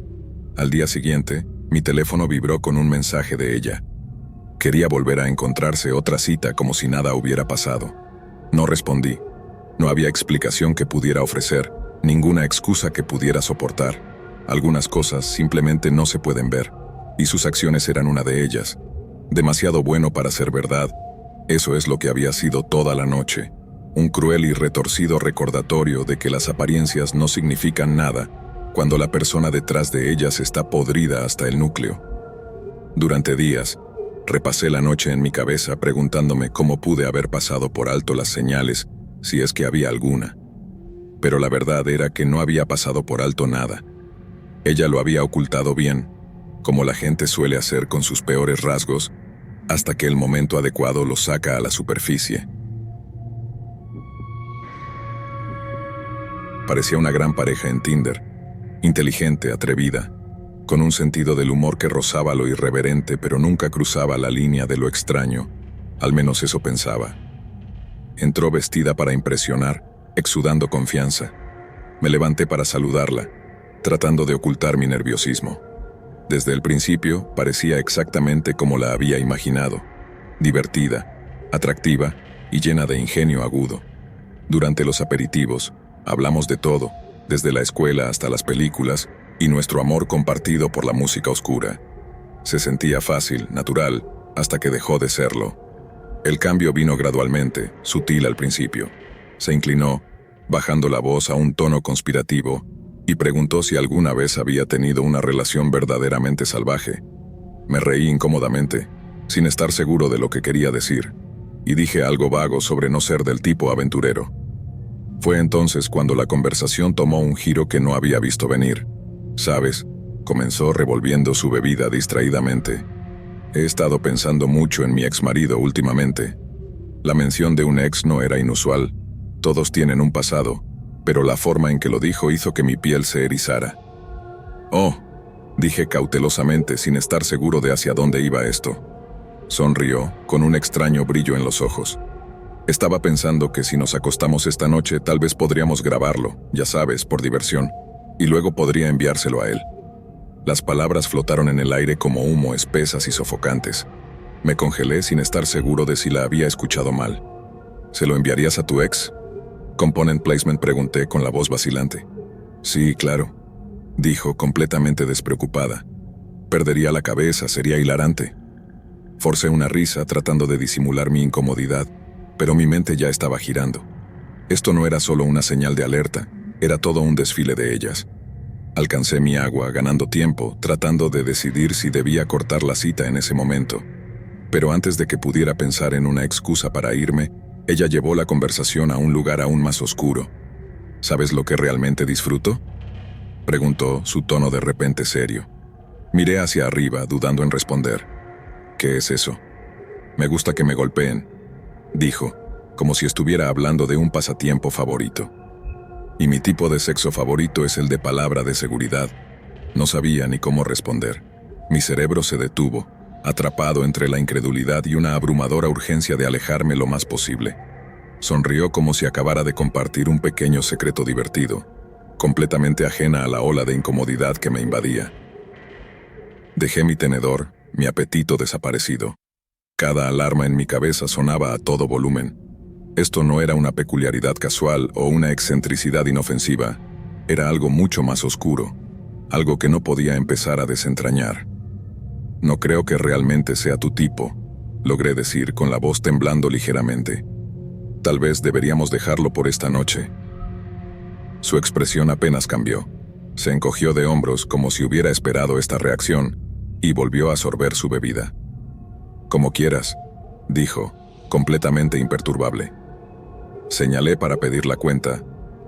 Al día siguiente, mi teléfono vibró con un mensaje de ella. Quería volver a encontrarse otra cita como si nada hubiera pasado. No respondí. No había explicación que pudiera ofrecer, ninguna excusa que pudiera soportar. Algunas cosas simplemente no se pueden ver, y sus acciones eran una de ellas. Demasiado bueno para ser verdad. Eso es lo que había sido toda la noche. Un cruel y retorcido recordatorio de que las apariencias no significan nada cuando la persona detrás de ellas está podrida hasta el núcleo. Durante días, repasé la noche en mi cabeza preguntándome cómo pude haber pasado por alto las señales, si es que había alguna. Pero la verdad era que no había pasado por alto nada. Ella lo había ocultado bien, como la gente suele hacer con sus peores rasgos, hasta que el momento adecuado los saca a la superficie. Parecía una gran pareja en Tinder, inteligente, atrevida, con un sentido del humor que rozaba lo irreverente pero nunca cruzaba la línea de lo extraño, al menos eso pensaba. Entró vestida para impresionar, exudando confianza. Me levanté para saludarla, tratando de ocultar mi nerviosismo. Desde el principio parecía exactamente como la había imaginado, divertida, atractiva y llena de ingenio agudo. Durante los aperitivos, hablamos de todo, desde la escuela hasta las películas y nuestro amor compartido por la música oscura. Se sentía fácil, natural, hasta que dejó de serlo. El cambio vino gradualmente, sutil al principio. Se inclinó, bajando la voz a un tono conspirativo, y preguntó si alguna vez había tenido una relación verdaderamente salvaje. Me reí incómodamente, sin estar seguro de lo que quería decir, y dije algo vago sobre no ser del tipo aventurero. Fue entonces cuando la conversación tomó un giro que no había visto venir. «¿Sabes?», comenzó revolviendo su bebida distraídamente. «He estado pensando mucho en mi exmarido últimamente. La mención de un ex no era inusual. Todos tienen un pasado, pero la forma en que lo dijo hizo que mi piel se erizara». «Oh», dije cautelosamente sin estar seguro de hacia dónde iba esto. Sonrió, con un extraño brillo en los ojos. «Estaba pensando que si nos acostamos esta noche tal vez podríamos grabarlo, ya sabes, por diversión, y luego podría enviárselo a él». Las palabras flotaron en el aire como humo, espesas y sofocantes. Me congelé sin estar seguro de si la había escuchado mal. «¿Se lo enviarías a tu ex?», Component Placement pregunté con la voz vacilante. «Sí, claro», dijo completamente despreocupada. «Perdería la cabeza, sería hilarante». Forcé una risa tratando de disimular mi incomodidad, pero mi mente ya estaba girando. Esto no era solo una señal de alerta, era todo un desfile de ellas. Alcancé mi agua, ganando tiempo, tratando de decidir si debía cortar la cita en ese momento. Pero antes de que pudiera pensar en una excusa para irme, ella llevó la conversación a un lugar aún más oscuro. ¿Sabes lo que realmente disfruto?, preguntó, su tono de repente serio. Miré hacia arriba, dudando en responder. ¿Qué es eso? Me gusta que me golpeen, dijo, como si estuviera hablando de un pasatiempo favorito. Y mi tipo de sexo favorito es el de palabra de seguridad. No sabía ni cómo responder. Mi cerebro se detuvo, atrapado entre la incredulidad y una abrumadora urgencia de alejarme lo más posible. Sonrió como si acabara de compartir un pequeño secreto divertido, completamente ajena a la ola de incomodidad que me invadía. Dejé mi tenedor, mi apetito desaparecido. Cada alarma en mi cabeza sonaba a todo volumen. Esto no era una peculiaridad casual o una excentricidad inofensiva. Era algo mucho más oscuro, algo que no podía empezar a desentrañar. No creo que realmente sea tu tipo, logré decir con la voz temblando ligeramente. Tal vez deberíamos dejarlo por esta noche. Su expresión apenas cambió. Se encogió de hombros como si hubiera esperado esta reacción y volvió a sorber su bebida. Como quieras, dijo, completamente imperturbable. Señalé para pedir la cuenta,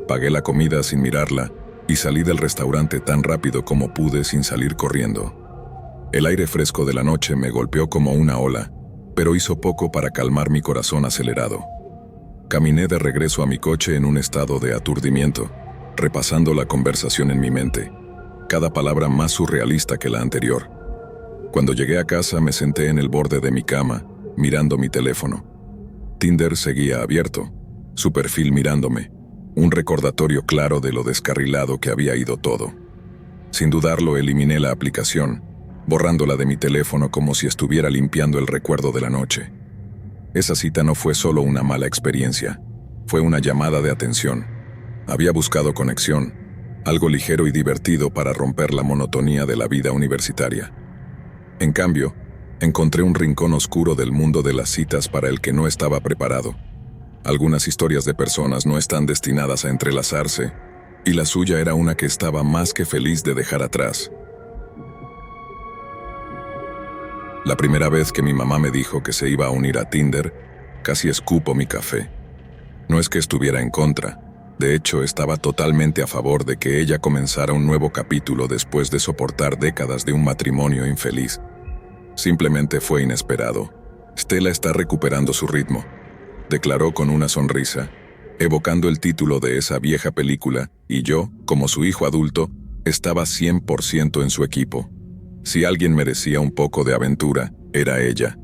pagué la comida sin mirarla y salí del restaurante tan rápido como pude sin salir corriendo. El aire fresco de la noche me golpeó como una ola, pero hizo poco para calmar mi corazón acelerado. Caminé de regreso a mi coche en un estado de aturdimiento, repasando la conversación en mi mente, cada palabra más surrealista que la anterior. Cuando llegué a casa me senté en el borde de mi cama, mirando mi teléfono. Tinder seguía abierto, su perfil mirándome, un recordatorio claro de lo descarrilado que había ido todo. Sin dudarlo, eliminé la aplicación, borrándola de mi teléfono como si estuviera limpiando el recuerdo de la noche. Esa cita no fue solo una mala experiencia, fue una llamada de atención. Había buscado conexión, algo ligero y divertido para romper la monotonía de la vida universitaria. En cambio, encontré un rincón oscuro del mundo de las citas para el que no estaba preparado. Algunas historias de personas no están destinadas a entrelazarse, y la suya era una que estaba más que feliz de dejar atrás. La primera vez que mi mamá me dijo que se iba a unir a Tinder, casi escupo mi café. No es que estuviera en contra, de hecho estaba totalmente a favor de que ella comenzara un nuevo capítulo después de soportar décadas de un matrimonio infeliz. Simplemente fue inesperado. Stella está recuperando su ritmo, declaró con una sonrisa, evocando el título de esa vieja película, y yo, como su hijo adulto, estaba 100% en su equipo. Si alguien merecía un poco de aventura, era ella.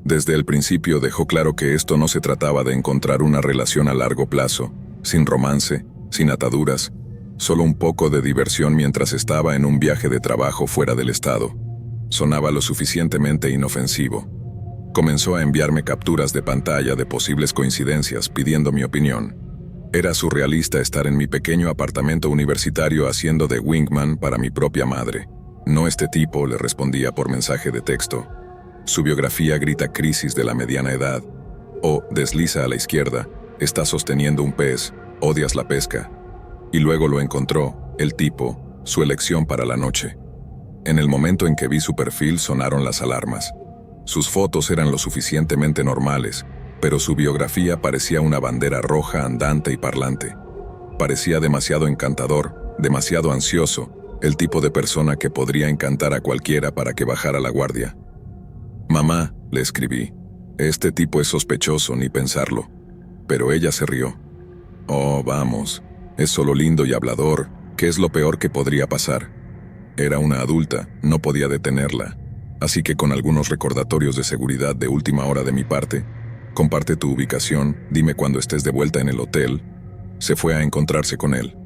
Desde el principio dejó claro que esto no se trataba de encontrar una relación a largo plazo, sin romance, sin ataduras, solo un poco de diversión mientras estaba en un viaje de trabajo fuera del estado. Sonaba lo suficientemente inofensivo. Comenzó a enviarme capturas de pantalla de posibles coincidencias pidiendo mi opinión. Era surrealista estar en mi pequeño apartamento universitario haciendo de wingman para mi propia madre. No este tipo, le respondía por mensaje de texto. Su biografía grita crisis de la mediana edad. O desliza a la izquierda, está sosteniendo un pez, odias la pesca. Y luego lo encontró, el tipo, su elección para la noche. En el momento en que vi su perfil sonaron las alarmas. Sus fotos eran lo suficientemente normales, pero su biografía parecía una bandera roja andante y parlante. Parecía demasiado encantador, demasiado ansioso, el tipo de persona que podría encantar a cualquiera para que bajara la guardia. «Mamá», le escribí, «este tipo es sospechoso, ni pensarlo». Pero ella se rió. «Oh, vamos, es solo lindo y hablador, ¿qué es lo peor que podría pasar?» Era una adulta, no podía detenerla, así que con algunos recordatorios de seguridad de última hora de mi parte, comparte tu ubicación, dime cuando estés de vuelta en el hotel, se fue a encontrarse con él.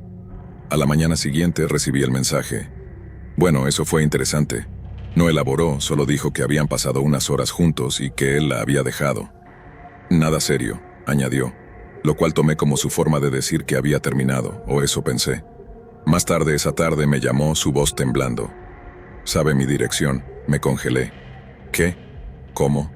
A la mañana siguiente recibí el mensaje. Bueno, eso fue interesante. No elaboró, solo dijo que habían pasado unas horas juntos y que él la había dejado. Nada serio, añadió, lo cual tomé como su forma de decir que había terminado, o eso pensé. Más tarde esa tarde me llamó, su voz temblando. «Sabe mi dirección», me congelé. «¿Qué? ¿Cómo?»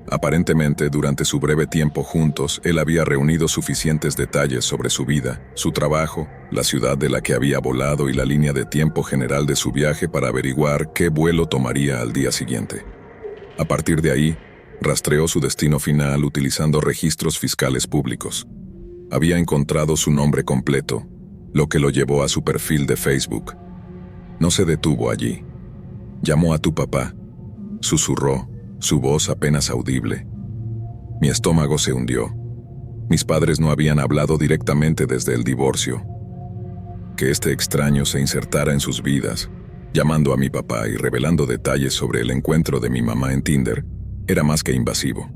Aparentemente, durante su breve tiempo juntos, él había reunido suficientes detalles sobre su vida, su trabajo, la ciudad de la que había volado y la línea de tiempo general de su viaje para averiguar qué vuelo tomaría al día siguiente. A partir de ahí, Rastreó su destino final utilizando registros fiscales públicos. Había encontrado su nombre completo, lo que lo llevó a su perfil de Facebook. No se detuvo allí. Llamó a tu papá. Susurró, su voz apenas audible. Mi estómago se hundió. Mis padres no habían hablado directamente desde el divorcio. Que este extraño se insertara en sus vidas, llamando a mi papá y revelando detalles sobre el encuentro de mi mamá en Tinder, era más que invasivo.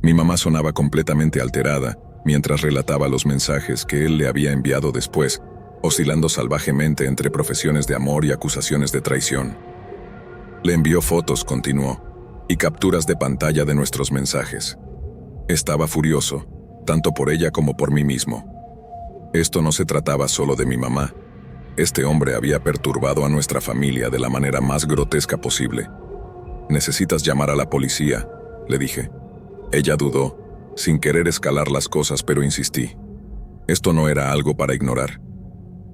Mi mamá sonaba completamente alterada mientras relataba los mensajes que él le había enviado después, oscilando salvajemente entre profesiones de amor y acusaciones de traición. Le envió fotos, continuó, y capturas de pantalla de nuestros mensajes. Estaba furioso, tanto por ella como por mí mismo. Esto no se trataba solo de mi mamá. Este hombre había perturbado a nuestra familia de la manera más grotesca posible. Necesitas llamar a la policía, le dije. Ella dudó, sin querer escalar las cosas, pero insistí. Esto no era algo para ignorar.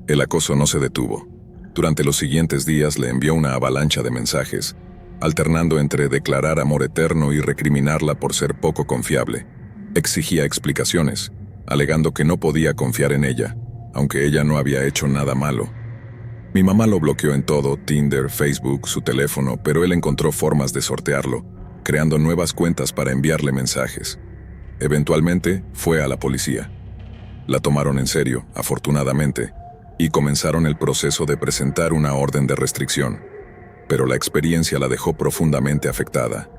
El acoso no se detuvo. Durante los siguientes días le envió una avalancha de mensajes, alternando entre declarar amor eterno y recriminarla por ser poco confiable. Exigía explicaciones, alegando que no podía confiar en ella, aunque ella no había hecho nada malo. Mi mamá lo bloqueó en todo, Tinder, Facebook, su teléfono, pero él encontró formas de sortearlo, creando nuevas cuentas para enviarle mensajes. Eventualmente, fue a la policía. La tomaron en serio, afortunadamente, y comenzaron el proceso de presentar una orden de restricción. Pero la experiencia la dejó profundamente afectada.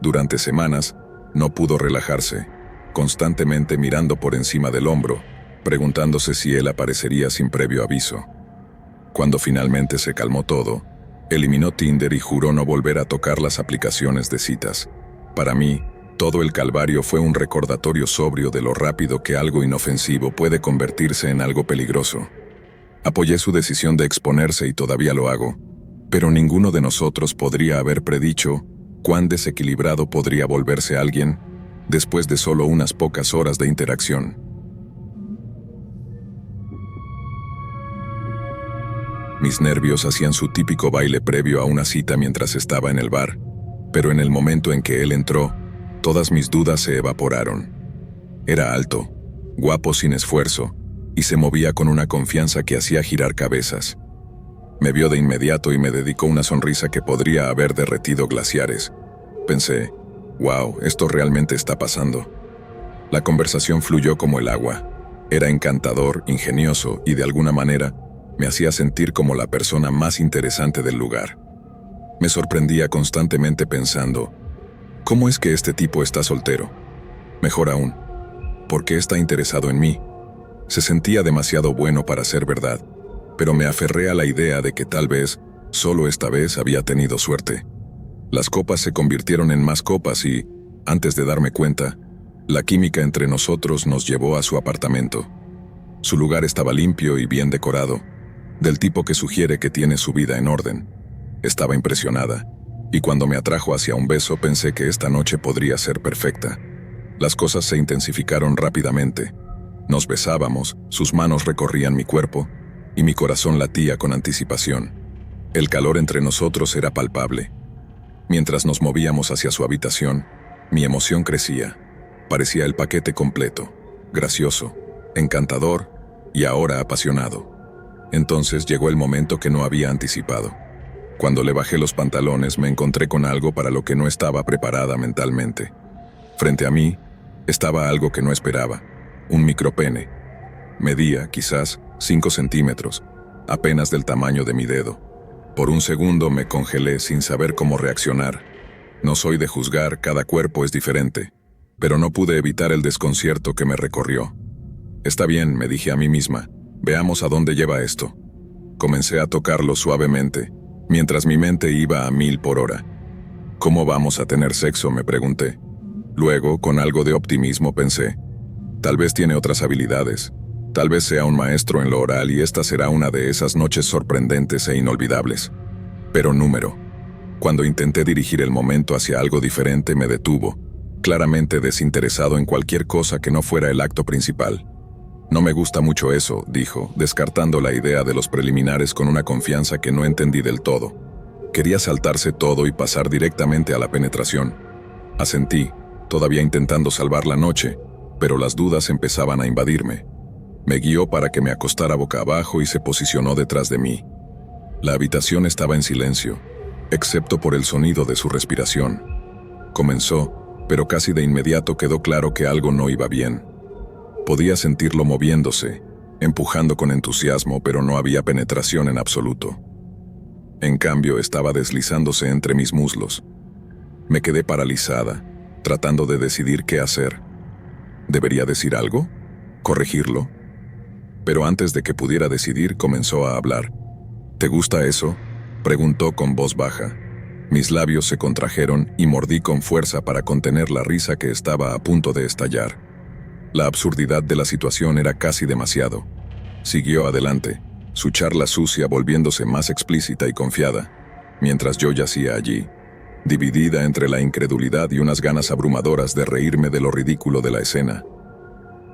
Durante semanas, no pudo relajarse, constantemente mirando por encima del hombro, preguntándose si él aparecería sin previo aviso. Cuando finalmente se calmó todo, eliminó Tinder y juró no volver a tocar las aplicaciones de citas. Para mí, todo el calvario fue un recordatorio sobrio de lo rápido que algo inofensivo puede convertirse en algo peligroso. Apoyé su decisión de exponerse y todavía lo hago, pero ninguno de nosotros podría haber predicho cuán desequilibrado podría volverse alguien después de solo unas pocas horas de interacción. Mis nervios hacían su típico baile previo a una cita mientras estaba en el bar, pero en el momento en que él entró, todas mis dudas se evaporaron. Era alto, guapo sin esfuerzo, y se movía con una confianza que hacía girar cabezas. Me vio de inmediato y me dedicó una sonrisa que podría haber derretido glaciares. Pensé, wow, esto realmente está pasando. La conversación fluyó como el agua. Era encantador, ingenioso y de alguna manera me hacía sentir como la persona más interesante del lugar. Me sorprendía constantemente pensando, ¿cómo es que este tipo está soltero? Mejor aún, ¿por qué está interesado en mí? Se sentía demasiado bueno para ser verdad, pero me aferré a la idea de que tal vez, solo esta vez, había tenido suerte. Las copas se convirtieron en más copas y, antes de darme cuenta, la química entre nosotros nos llevó a su apartamento. Su lugar estaba limpio y bien decorado, del tipo que sugiere que tiene su vida en orden. Estaba impresionada, y cuando me atrajo hacia un beso pensé que esta noche podría ser perfecta. Las cosas se intensificaron rápidamente. Nos besábamos, sus manos recorrían mi cuerpo, y mi corazón latía con anticipación. El calor entre nosotros era palpable. Mientras nos movíamos hacia su habitación, mi emoción crecía. Parecía el paquete completo, gracioso, encantador y ahora apasionado. Entonces llegó el momento que no había anticipado. Cuando le bajé los pantalones me encontré con algo para lo que no estaba preparada mentalmente. Frente a mí estaba algo que no esperaba, un micropene. Medía, quizás, 5 centímetros, apenas del tamaño de mi dedo. Por un segundo me congelé sin saber cómo reaccionar. No soy de juzgar, cada cuerpo es diferente, pero no pude evitar el desconcierto que me recorrió. Está bien, me dije a mí misma, veamos a dónde lleva esto. Comencé a tocarlo suavemente, mientras mi mente iba a 1000 por hora. ¿Cómo vamos a tener sexo?, me pregunté. Luego, con algo de optimismo, pensé, tal vez tiene otras habilidades. Tal vez sea un maestro en lo oral y esta será una de esas noches sorprendentes e inolvidables. Pero cuando intenté dirigir el momento hacia algo diferente me detuvo, claramente desinteresado en cualquier cosa que no fuera el acto principal. No me gusta mucho eso, dijo, descartando la idea de los preliminares con una confianza que no entendí del todo. Quería saltarse todo y pasar directamente a la penetración. Asentí, todavía intentando salvar la noche, pero las dudas empezaban a invadirme. Me guió para que me acostara boca abajo y se posicionó detrás de mí. La habitación estaba en silencio, excepto por el sonido de su respiración. Comenzó, pero casi de inmediato quedó claro que algo no iba bien. Podía sentirlo moviéndose, empujando con entusiasmo, pero no había penetración en absoluto. En cambio, estaba deslizándose entre mis muslos. Me quedé paralizada, tratando de decidir qué hacer. ¿Debería decir algo? ¿Corregirlo? Pero antes de que pudiera decidir, comenzó a hablar. ¿Te gusta eso?, preguntó con voz baja. Mis labios se contrajeron y mordí con fuerza para contener la risa que estaba a punto de estallar. La absurdidad de la situación era casi demasiado. Siguió adelante, su charla sucia volviéndose más explícita y confiada, mientras yo yacía allí, dividida entre la incredulidad y unas ganas abrumadoras de reírme de lo ridículo de la escena.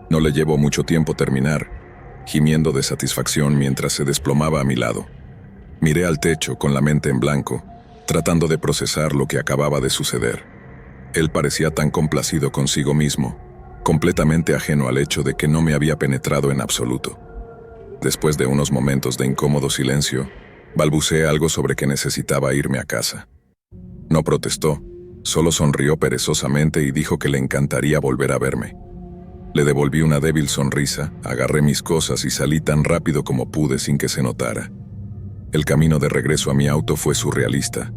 No le llevó mucho tiempo terminar, gimiendo de satisfacción mientras se desplomaba a mi lado. Miré al techo con la mente en blanco, tratando de procesar lo que acababa de suceder. Él parecía tan complacido consigo mismo, completamente ajeno al hecho de que no me había penetrado en absoluto. Después de unos momentos de incómodo silencio, balbuceé algo sobre que necesitaba irme a casa. No protestó, solo sonrió perezosamente y dijo que le encantaría volver a verme. Le devolví una débil sonrisa, agarré mis cosas y salí tan rápido como pude sin que se notara. El camino de regreso a mi auto fue surrealista.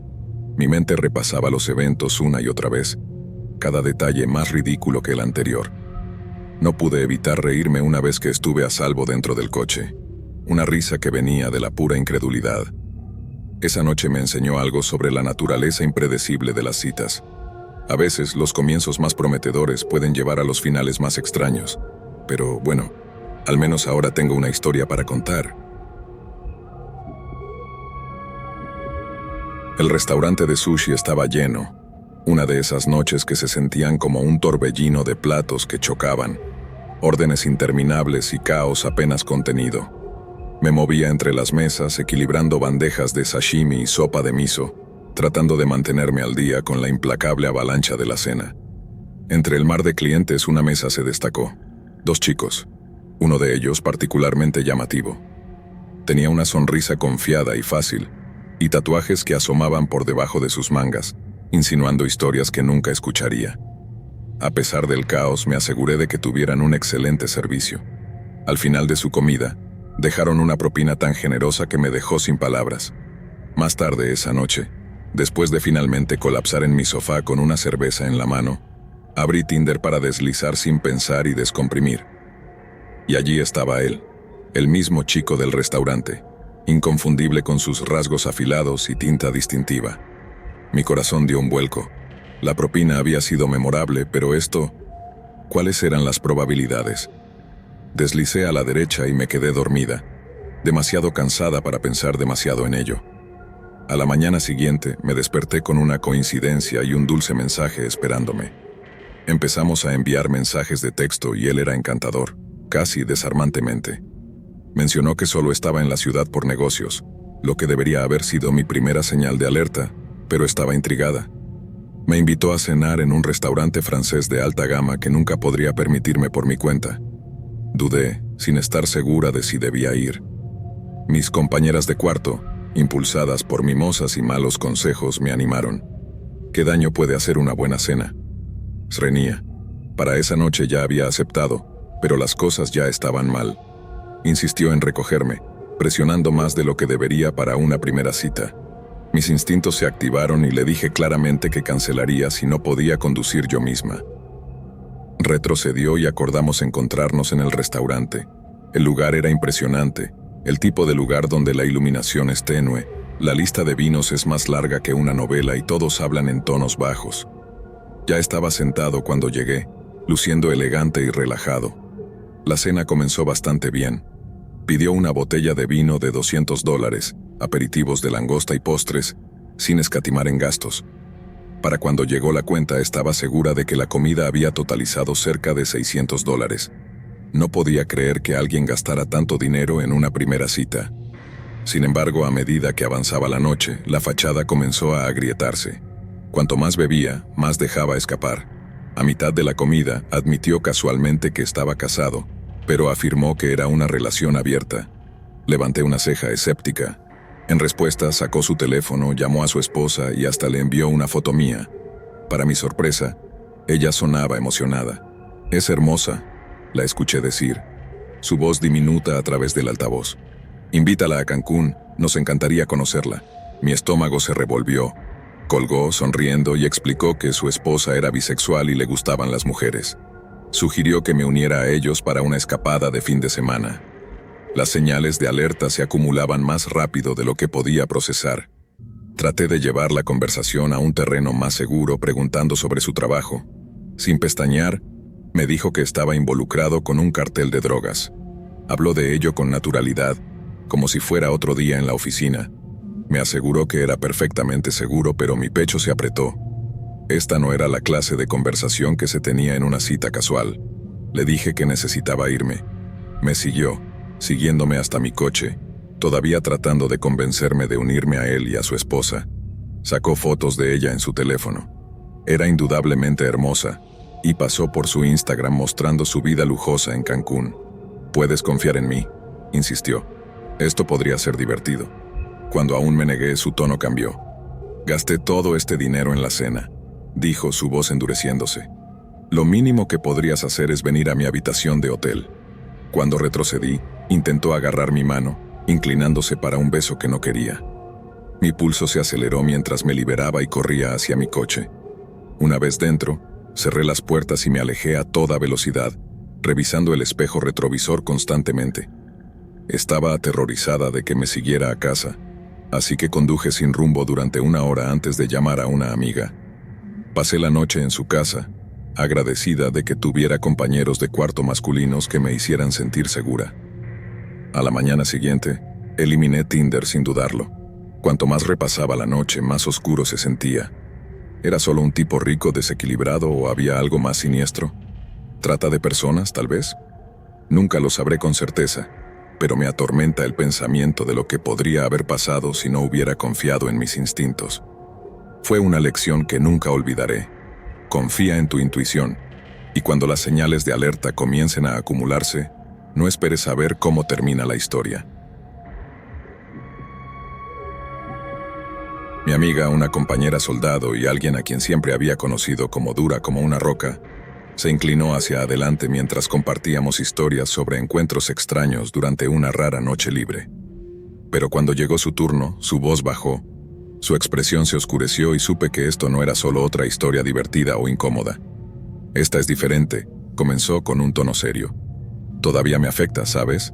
Mi mente repasaba los eventos una y otra vez, cada detalle más ridículo que el anterior. No pude evitar reírme una vez que estuve a salvo dentro del coche, una risa que venía de la pura incredulidad. Esa noche me enseñó algo sobre la naturaleza impredecible de las citas. A veces los comienzos más prometedores pueden llevar a los finales más extraños, pero bueno, al menos ahora tengo una historia para contar. El restaurante de sushi estaba lleno, una de esas noches que se sentían como un torbellino de platos que chocaban, órdenes interminables y caos apenas contenido. Me movía entre las mesas, equilibrando bandejas de sashimi y sopa de miso, tratando de mantenerme al día con la implacable avalancha de la cena. Entre el mar de clientes, una mesa se destacó. 2 chicos, uno de ellos particularmente llamativo. Tenía una sonrisa confiada y fácil, y tatuajes que asomaban por debajo de sus mangas, insinuando historias que nunca escucharía. A pesar del caos, me aseguré de que tuvieran un excelente servicio. Al final de su comida, dejaron una propina tan generosa que me dejó sin palabras. Más tarde esa noche, después de finalmente colapsar en mi sofá con una cerveza en la mano, abrí Tinder para deslizar sin pensar y descomprimir. Y allí estaba él, el mismo chico del restaurante, inconfundible con sus rasgos afilados y tinta distintiva. Mi corazón dio un vuelco. La propina había sido memorable, pero esto, ¿cuáles eran las probabilidades? Deslicé a la derecha y me quedé dormida, demasiado cansada para pensar demasiado en ello. A la mañana siguiente me desperté con una coincidencia y un dulce mensaje esperándome. Empezamos a enviar mensajes de texto y él era encantador, casi desarmantemente. Mencionó que solo estaba en la ciudad por negocios, lo que debería haber sido mi primera señal de alerta, pero estaba intrigada. Me invitó a cenar en un restaurante francés de alta gama que nunca podría permitirme por mi cuenta. Dudé, sin estar segura de si debía ir. Mis compañeras de cuarto, impulsadas por mimosas y malos consejos, me animaron. ¿Qué daño puede hacer una buena cena? Reñía. Para esa noche ya había aceptado, pero las cosas ya estaban mal. Insistió en recogerme, presionando más de lo que debería para una primera cita. Mis instintos se activaron y le dije claramente que cancelaría si no podía conducir yo misma. Retrocedió y acordamos encontrarnos en el restaurante. El lugar era impresionante, el tipo de lugar donde la iluminación es tenue, la lista de vinos es más larga que una novela y todos hablan en tonos bajos. Ya estaba sentado cuando llegué, luciendo elegante y relajado. La cena comenzó bastante bien. Pidió una botella de vino de $200, aperitivos de langosta y postres, sin escatimar en gastos. Para cuando llegó la cuenta estaba segura de que la comida había totalizado cerca de $600. No podía creer que alguien gastara tanto dinero en una primera cita. Sin embargo, a medida que avanzaba la noche, la fachada comenzó a agrietarse. Cuanto más bebía, más dejaba escapar. A mitad de la comida, admitió casualmente que estaba casado, pero afirmó que era una relación abierta. Levanté una ceja escéptica. En respuesta, sacó su teléfono, llamó a su esposa y hasta le envió una foto mía. Para mi sorpresa, ella sonaba emocionada. «Es hermosa», la escuché decir, su voz diminuta a través del altavoz. «Invítala a Cancún, nos encantaría conocerla». Mi estómago se revolvió. Colgó, sonriendo, y explicó que su esposa era bisexual y le gustaban las mujeres. Sugirió que me uniera a ellos para una escapada de fin de semana. Las señales de alerta se acumulaban más rápido de lo que podía procesar. Traté de llevar la conversación a un terreno más seguro preguntando sobre su trabajo. Sin pestañear, me dijo que estaba involucrado con un cartel de drogas. Habló de ello con naturalidad, como si fuera otro día en la oficina. Me aseguró que era perfectamente seguro, pero mi pecho se apretó. Esta no era la clase de conversación que se tenía en una cita casual. Le dije que necesitaba irme. Me siguió, siguiéndome hasta mi coche, todavía tratando de convencerme de unirme a él y a su esposa. Sacó fotos de ella en su teléfono. Era indudablemente hermosa, y pasó por su Instagram mostrando su vida lujosa en Cancún. «Puedes confiar en mí», insistió. «Esto podría ser divertido». Cuando aún me negué, su tono cambió. «Gasté todo este dinero en la cena», dijo, su voz endureciéndose. «Lo mínimo que podrías hacer es venir a mi habitación de hotel». Cuando retrocedí, intentó agarrar mi mano, inclinándose para un beso que no quería. Mi pulso se aceleró mientras me liberaba y corría hacia mi coche. Una vez dentro, cerré las puertas y me alejé a toda velocidad, revisando el espejo retrovisor constantemente. Estaba aterrorizada de que me siguiera a casa, así que conduje sin rumbo durante 1 hora antes de llamar a una amiga. Pasé la noche en su casa, agradecida de que tuviera compañeros de cuarto masculinos que me hicieran sentir segura. A la mañana siguiente, eliminé Tinder sin dudarlo. Cuanto más repasaba la noche, más oscuro se sentía. ¿Era solo un tipo rico desequilibrado o había algo más siniestro? ¿Trata de personas, tal vez? Nunca lo sabré con certeza, pero me atormenta el pensamiento de lo que podría haber pasado si no hubiera confiado en mis instintos. Fue una lección que nunca olvidaré. Confía en tu intuición, y cuando las señales de alerta comiencen a acumularse, no esperes saber cómo termina la historia. Mi amiga, una compañera soldado y alguien a quien siempre había conocido como dura como una roca, se inclinó hacia adelante mientras compartíamos historias sobre encuentros extraños durante una rara noche libre. Pero cuando llegó su turno, su voz bajó, su expresión se oscureció y supe que esto no era solo otra historia divertida o incómoda. «Esta es diferente», comenzó con un tono serio. «Todavía me afecta, ¿sabes?».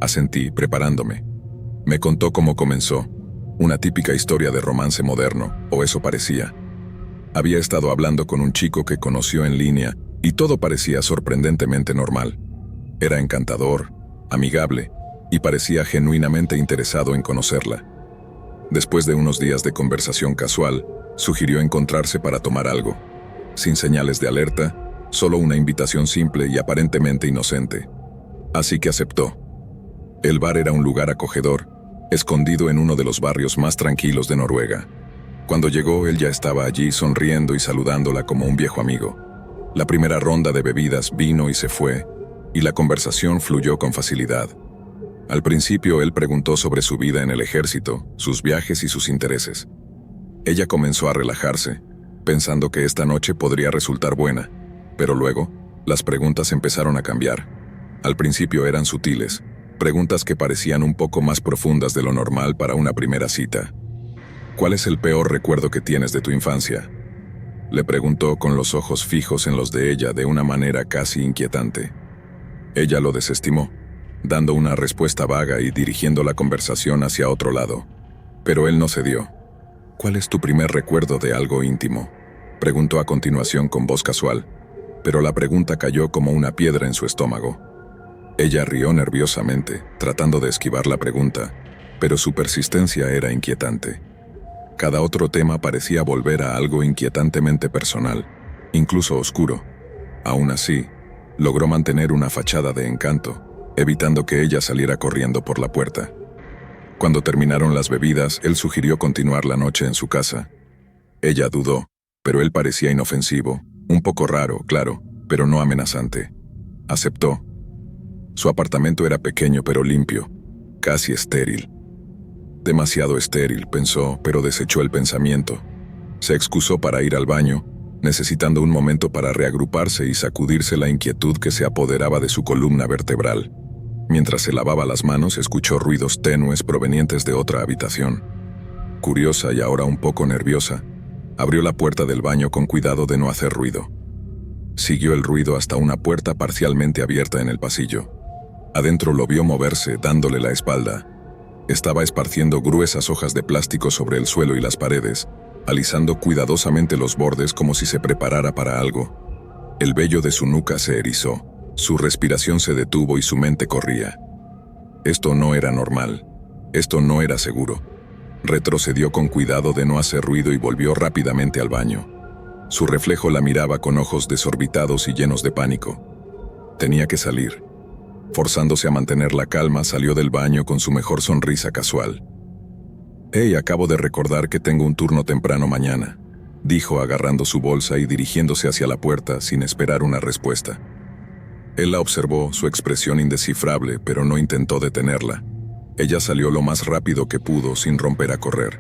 Asentí, preparándome. Me contó cómo comenzó, una típica historia de romance moderno, o eso parecía. Había estado hablando con un chico que conoció en línea y todo parecía sorprendentemente normal. Era encantador, amigable y parecía genuinamente interesado en conocerla. Después de unos días de conversación casual, sugirió encontrarse para tomar algo. Sin señales de alerta, solo una invitación simple y aparentemente inocente. Así que aceptó. El bar era un lugar acogedor, escondido en uno de los barrios más tranquilos de Noruega. Cuando llegó, él ya estaba allí sonriendo y saludándola como un viejo amigo. La primera ronda de bebidas vino y se fue, y la conversación fluyó con facilidad. Al principio, él preguntó sobre su vida en el ejército, sus viajes y sus intereses. Ella comenzó a relajarse, pensando que esta noche podría resultar buena, pero luego, las preguntas empezaron a cambiar. Al principio eran sutiles, preguntas que parecían un poco más profundas de lo normal para una primera cita. «¿Cuál es el peor recuerdo que tienes de tu infancia?», le preguntó con los ojos fijos en los de ella de una manera casi inquietante. Ella lo desestimó, dando una respuesta vaga y dirigiendo la conversación hacia otro lado. Pero él no cedió. «¿Cuál es tu primer recuerdo de algo íntimo?», preguntó a continuación con voz casual, pero la pregunta cayó como una piedra en su estómago. Ella rió nerviosamente, tratando de esquivar la pregunta, pero su persistencia era inquietante. Cada otro tema parecía volver a algo inquietantemente personal, incluso oscuro. Aún así, logró mantener una fachada de encanto, evitando que ella saliera corriendo por la puerta. Cuando terminaron las bebidas, él sugirió continuar la noche en su casa. Ella dudó, pero él parecía inofensivo, un poco raro, claro, pero no amenazante. Aceptó. Su apartamento era pequeño pero limpio, casi estéril. Demasiado estéril, pensó, pero desechó el pensamiento. Se excusó para ir al baño, necesitando un momento para reagruparse y sacudirse la inquietud que se apoderaba de su columna vertebral. Mientras se lavaba las manos, escuchó ruidos tenues provenientes de otra habitación. Curiosa y ahora un poco nerviosa, abrió la puerta del baño con cuidado de no hacer ruido. Siguió el ruido hasta una puerta parcialmente abierta en el pasillo. Adentro lo vio moverse, dándole la espalda. Estaba esparciendo gruesas hojas de plástico sobre el suelo y las paredes, alisando cuidadosamente los bordes como si se preparara para algo. El vello de su nuca se erizó, su respiración se detuvo y su mente corría. Esto no era normal, esto no era seguro. Retrocedió con cuidado de no hacer ruido y volvió rápidamente al baño. Su reflejo la miraba con ojos desorbitados y llenos de pánico. Tenía que salir. Forzándose a mantener la calma, salió del baño con su mejor sonrisa casual. «Hey, acabo de recordar que tengo un turno temprano mañana», dijo agarrando su bolsa y dirigiéndose hacia la puerta sin esperar una respuesta. Él la observó, su expresión indescifrable, pero no intentó detenerla. Ella salió lo más rápido que pudo sin romper a correr.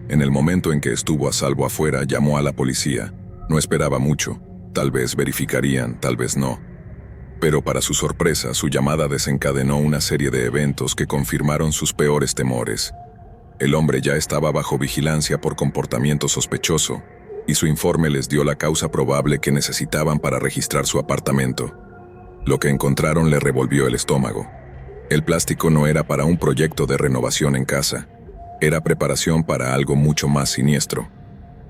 En el momento en que estuvo a salvo afuera, llamó a la policía. No esperaba mucho. Tal vez verificarían, tal vez no. Pero para su sorpresa, su llamada desencadenó una serie de eventos que confirmaron sus peores temores. El hombre ya estaba bajo vigilancia por comportamiento sospechoso, y su informe les dio la causa probable que necesitaban para registrar su apartamento. Lo que encontraron le revolvió el estómago. El plástico no era para un proyecto de renovación en casa. Era preparación para algo mucho más siniestro.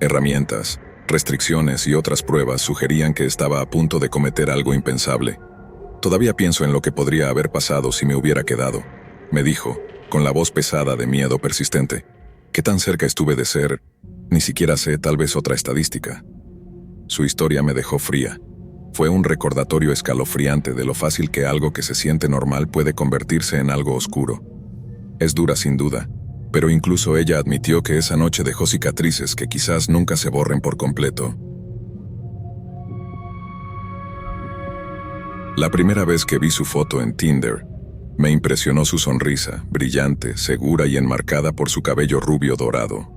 Herramientas, restricciones y otras pruebas sugerían que estaba a punto de cometer algo impensable. «Todavía pienso en lo que podría haber pasado si me hubiera quedado», me dijo, con la voz pesada de miedo persistente. «¿Qué tan cerca estuve de ser? Ni siquiera sé, tal vez otra estadística». Su historia me dejó fría. Fue un recordatorio escalofriante de lo fácil que algo que se siente normal puede convertirse en algo oscuro. Es dura sin duda, pero incluso ella admitió que esa noche dejó cicatrices que quizás nunca se borren por completo. La primera vez que vi su foto en Tinder, me impresionó su sonrisa, brillante, segura y enmarcada por su cabello rubio dorado.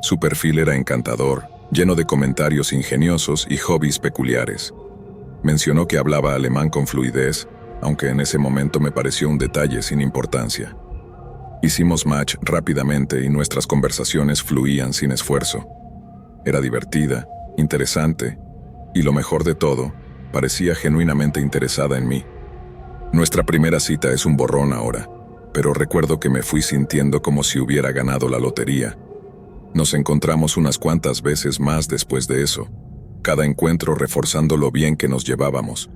Su perfil era encantador, lleno de comentarios ingeniosos y hobbies peculiares. Mencionó que hablaba alemán con fluidez, aunque en ese momento me pareció un detalle sin importancia. Hicimos match rápidamente y nuestras conversaciones fluían sin esfuerzo. Era divertida, interesante, y lo mejor de todo, parecía genuinamente interesada en mí. Nuestra primera cita es un borrón ahora, pero recuerdo que me fui sintiendo como si hubiera ganado la lotería. Nos encontramos unas cuantas veces más después de eso, cada encuentro reforzando lo bien que nos llevábamos.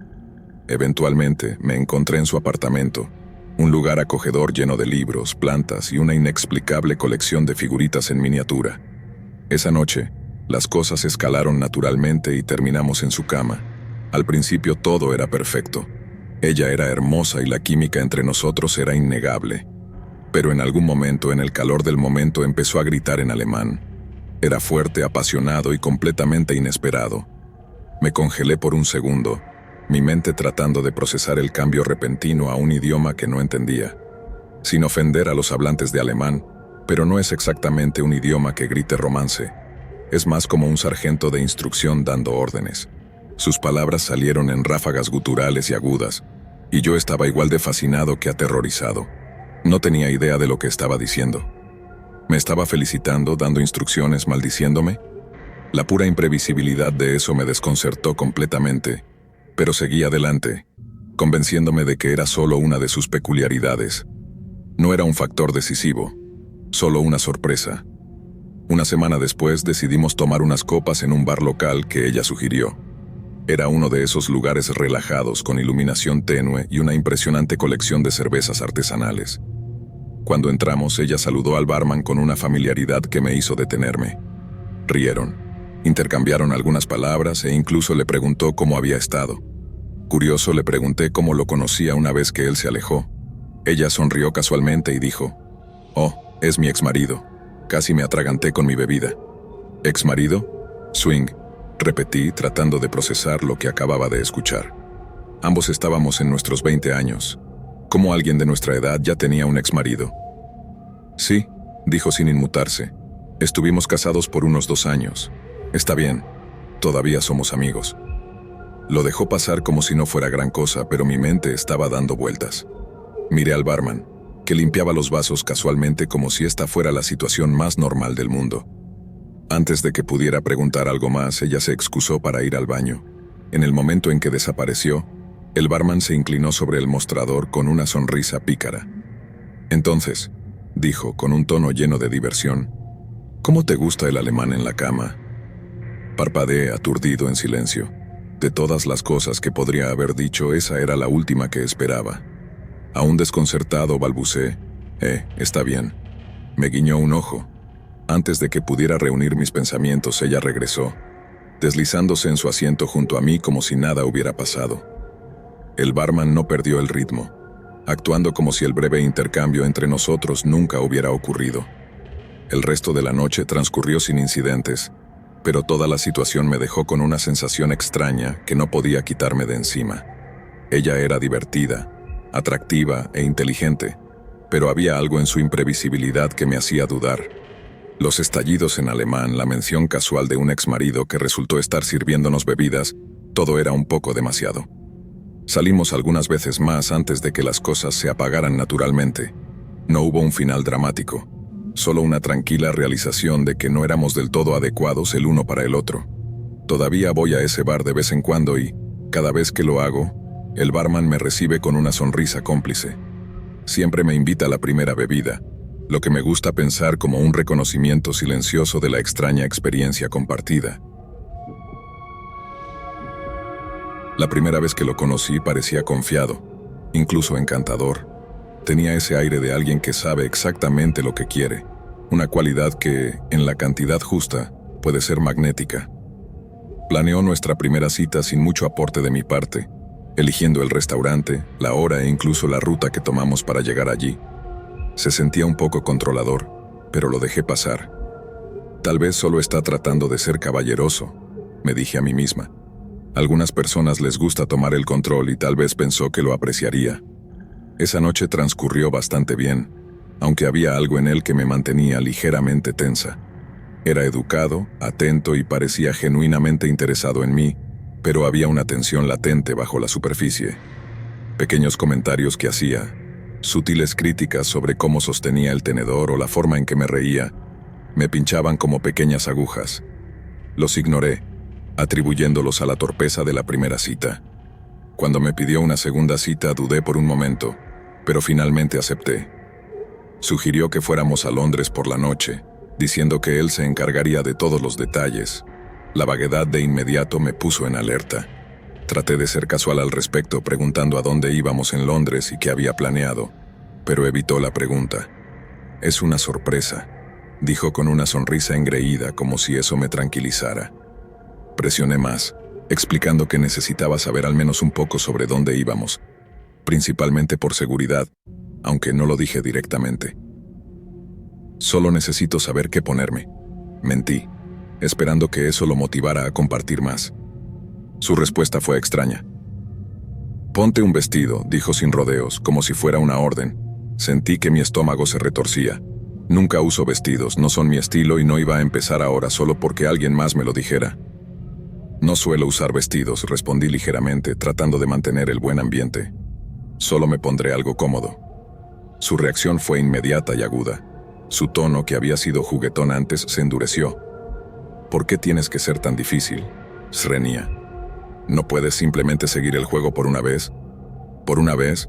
Eventualmente me encontré en su apartamento, un lugar acogedor lleno de libros, plantas y una inexplicable colección de figuritas en miniatura. Esa noche, las cosas escalaron naturalmente y terminamos en su cama. Al principio todo era perfecto. Ella era hermosa y la química entre nosotros era innegable. Pero en algún momento, en el calor del momento, empezó a gritar en alemán. Era fuerte, apasionado y completamente inesperado. Me congelé por un segundo, mi mente tratando de procesar el cambio repentino a un idioma que no entendía. Sin ofender a los hablantes de alemán, pero no es exactamente un idioma que grite romance. Es más como un sargento de instrucción dando órdenes. Sus palabras salieron en ráfagas guturales y agudas, y yo estaba igual de fascinado que aterrorizado. No tenía idea de lo que estaba diciendo. ¿Me estaba felicitando, dando instrucciones, maldiciéndome? La pura imprevisibilidad de eso me desconcertó completamente, pero seguí adelante, convenciéndome de que era solo una de sus peculiaridades. No era un factor decisivo, solo una sorpresa. Una semana después decidimos tomar unas copas en un bar local que ella sugirió. Era uno de esos lugares relajados con iluminación tenue y una impresionante colección de cervezas artesanales. Cuando entramos, ella saludó al barman con una familiaridad que me hizo detenerme. Rieron, intercambiaron algunas palabras e incluso le preguntó cómo había estado. Curioso, le pregunté cómo lo conocía una vez que él se alejó. Ella sonrió casualmente y dijo: «Oh, es mi exmarido. Casi me atraganté con mi bebida». ¿Exmarido? Swing, repetí tratando de procesar lo que acababa de escuchar. Ambos estábamos en nuestros 20 años. ¿Cómo alguien de nuestra edad ya tenía un exmarido? Sí, dijo sin inmutarse. Estuvimos casados por unos 2 años. Está bien, todavía somos amigos. Lo dejó pasar como si no fuera gran cosa, pero mi mente estaba dando vueltas. Miré al barman, que limpiaba los vasos casualmente como si esta fuera la situación más normal del mundo. Antes de que pudiera preguntar algo más, ella se excusó para ir al baño. En el momento en que desapareció, el barman se inclinó sobre el mostrador con una sonrisa pícara. Entonces, dijo con un tono lleno de diversión, ¿cómo te gusta el alemán en la cama? Parpadeé aturdido en silencio. De todas las cosas que podría haber dicho, esa era la última que esperaba. Aún desconcertado balbuceé, está bien. Me guiñó un ojo. Antes de que pudiera reunir mis pensamientos, ella regresó, deslizándose en su asiento junto a mí como si nada hubiera pasado. El barman no perdió el ritmo, actuando como si el breve intercambio entre nosotros nunca hubiera ocurrido. El resto de la noche transcurrió sin incidentes, pero toda la situación me dejó con una sensación extraña que no podía quitarme de encima. Ella era divertida, atractiva e inteligente, pero había algo en su imprevisibilidad que me hacía dudar. Los estallidos en alemán, la mención casual de un exmarido que resultó estar sirviéndonos bebidas, todo era un poco demasiado. Salimos algunas veces más antes de que las cosas se apagaran naturalmente. No hubo un final dramático, solo una tranquila realización de que no éramos del todo adecuados el uno para el otro. Todavía voy a ese bar de vez en cuando y, cada vez que lo hago, el barman me recibe con una sonrisa cómplice. Siempre me invita a la primera bebida, lo que me gusta pensar como un reconocimiento silencioso de la extraña experiencia compartida. La primera vez que lo conocí parecía confiado, incluso encantador. Tenía ese aire de alguien que sabe exactamente lo que quiere, una cualidad que, en la cantidad justa, puede ser magnética. Planeó nuestra primera cita sin mucho aporte de mi parte, eligiendo el restaurante, la hora e incluso la ruta que tomamos para llegar allí. Se sentía un poco controlador, pero lo dejé pasar. Tal vez solo está tratando de ser caballeroso, me dije a mí misma. Algunas personas les gusta tomar el control y tal vez pensó que lo apreciaría. Esa noche transcurrió bastante bien, aunque había algo en él que me mantenía ligeramente tensa. Era educado, atento y parecía genuinamente interesado en mí, pero había una tensión latente bajo la superficie. Pequeños comentarios que hacía, sutiles críticas sobre cómo sostenía el tenedor o la forma en que me reía, me pinchaban como pequeñas agujas. Los ignoré, atribuyéndolos a la torpeza de la primera cita. Cuando me pidió una segunda cita dudé por un momento, pero finalmente acepté. Sugirió que fuéramos a Londres por la noche, diciendo que él se encargaría de todos los detalles. La vaguedad de inmediato me puso en alerta. Traté de ser casual al respecto, preguntando a dónde íbamos en Londres y qué había planeado, pero evitó la pregunta. Es una sorpresa, dijo con una sonrisa engreída como si eso me tranquilizara. Presioné más, explicando que necesitaba saber al menos un poco sobre dónde íbamos, principalmente por seguridad, aunque no lo dije directamente. Solo necesito saber qué ponerme. Mentí, esperando que eso lo motivara a compartir más. Su respuesta fue extraña. Ponte un vestido, dijo sin rodeos, como si fuera una orden. Sentí que mi estómago se retorcía. Nunca uso vestidos, no son mi estilo y no iba a empezar ahora solo porque alguien más me lo dijera. No suelo usar vestidos, respondí ligeramente, tratando de mantener el buen ambiente. Solo me pondré algo cómodo. Su reacción fue inmediata y aguda. Su tono, que había sido juguetón antes, se endureció. ¿Por qué tienes que ser tan difícil? Srenía. ¿No puedes simplemente seguir el juego por una vez? ¿Por una vez?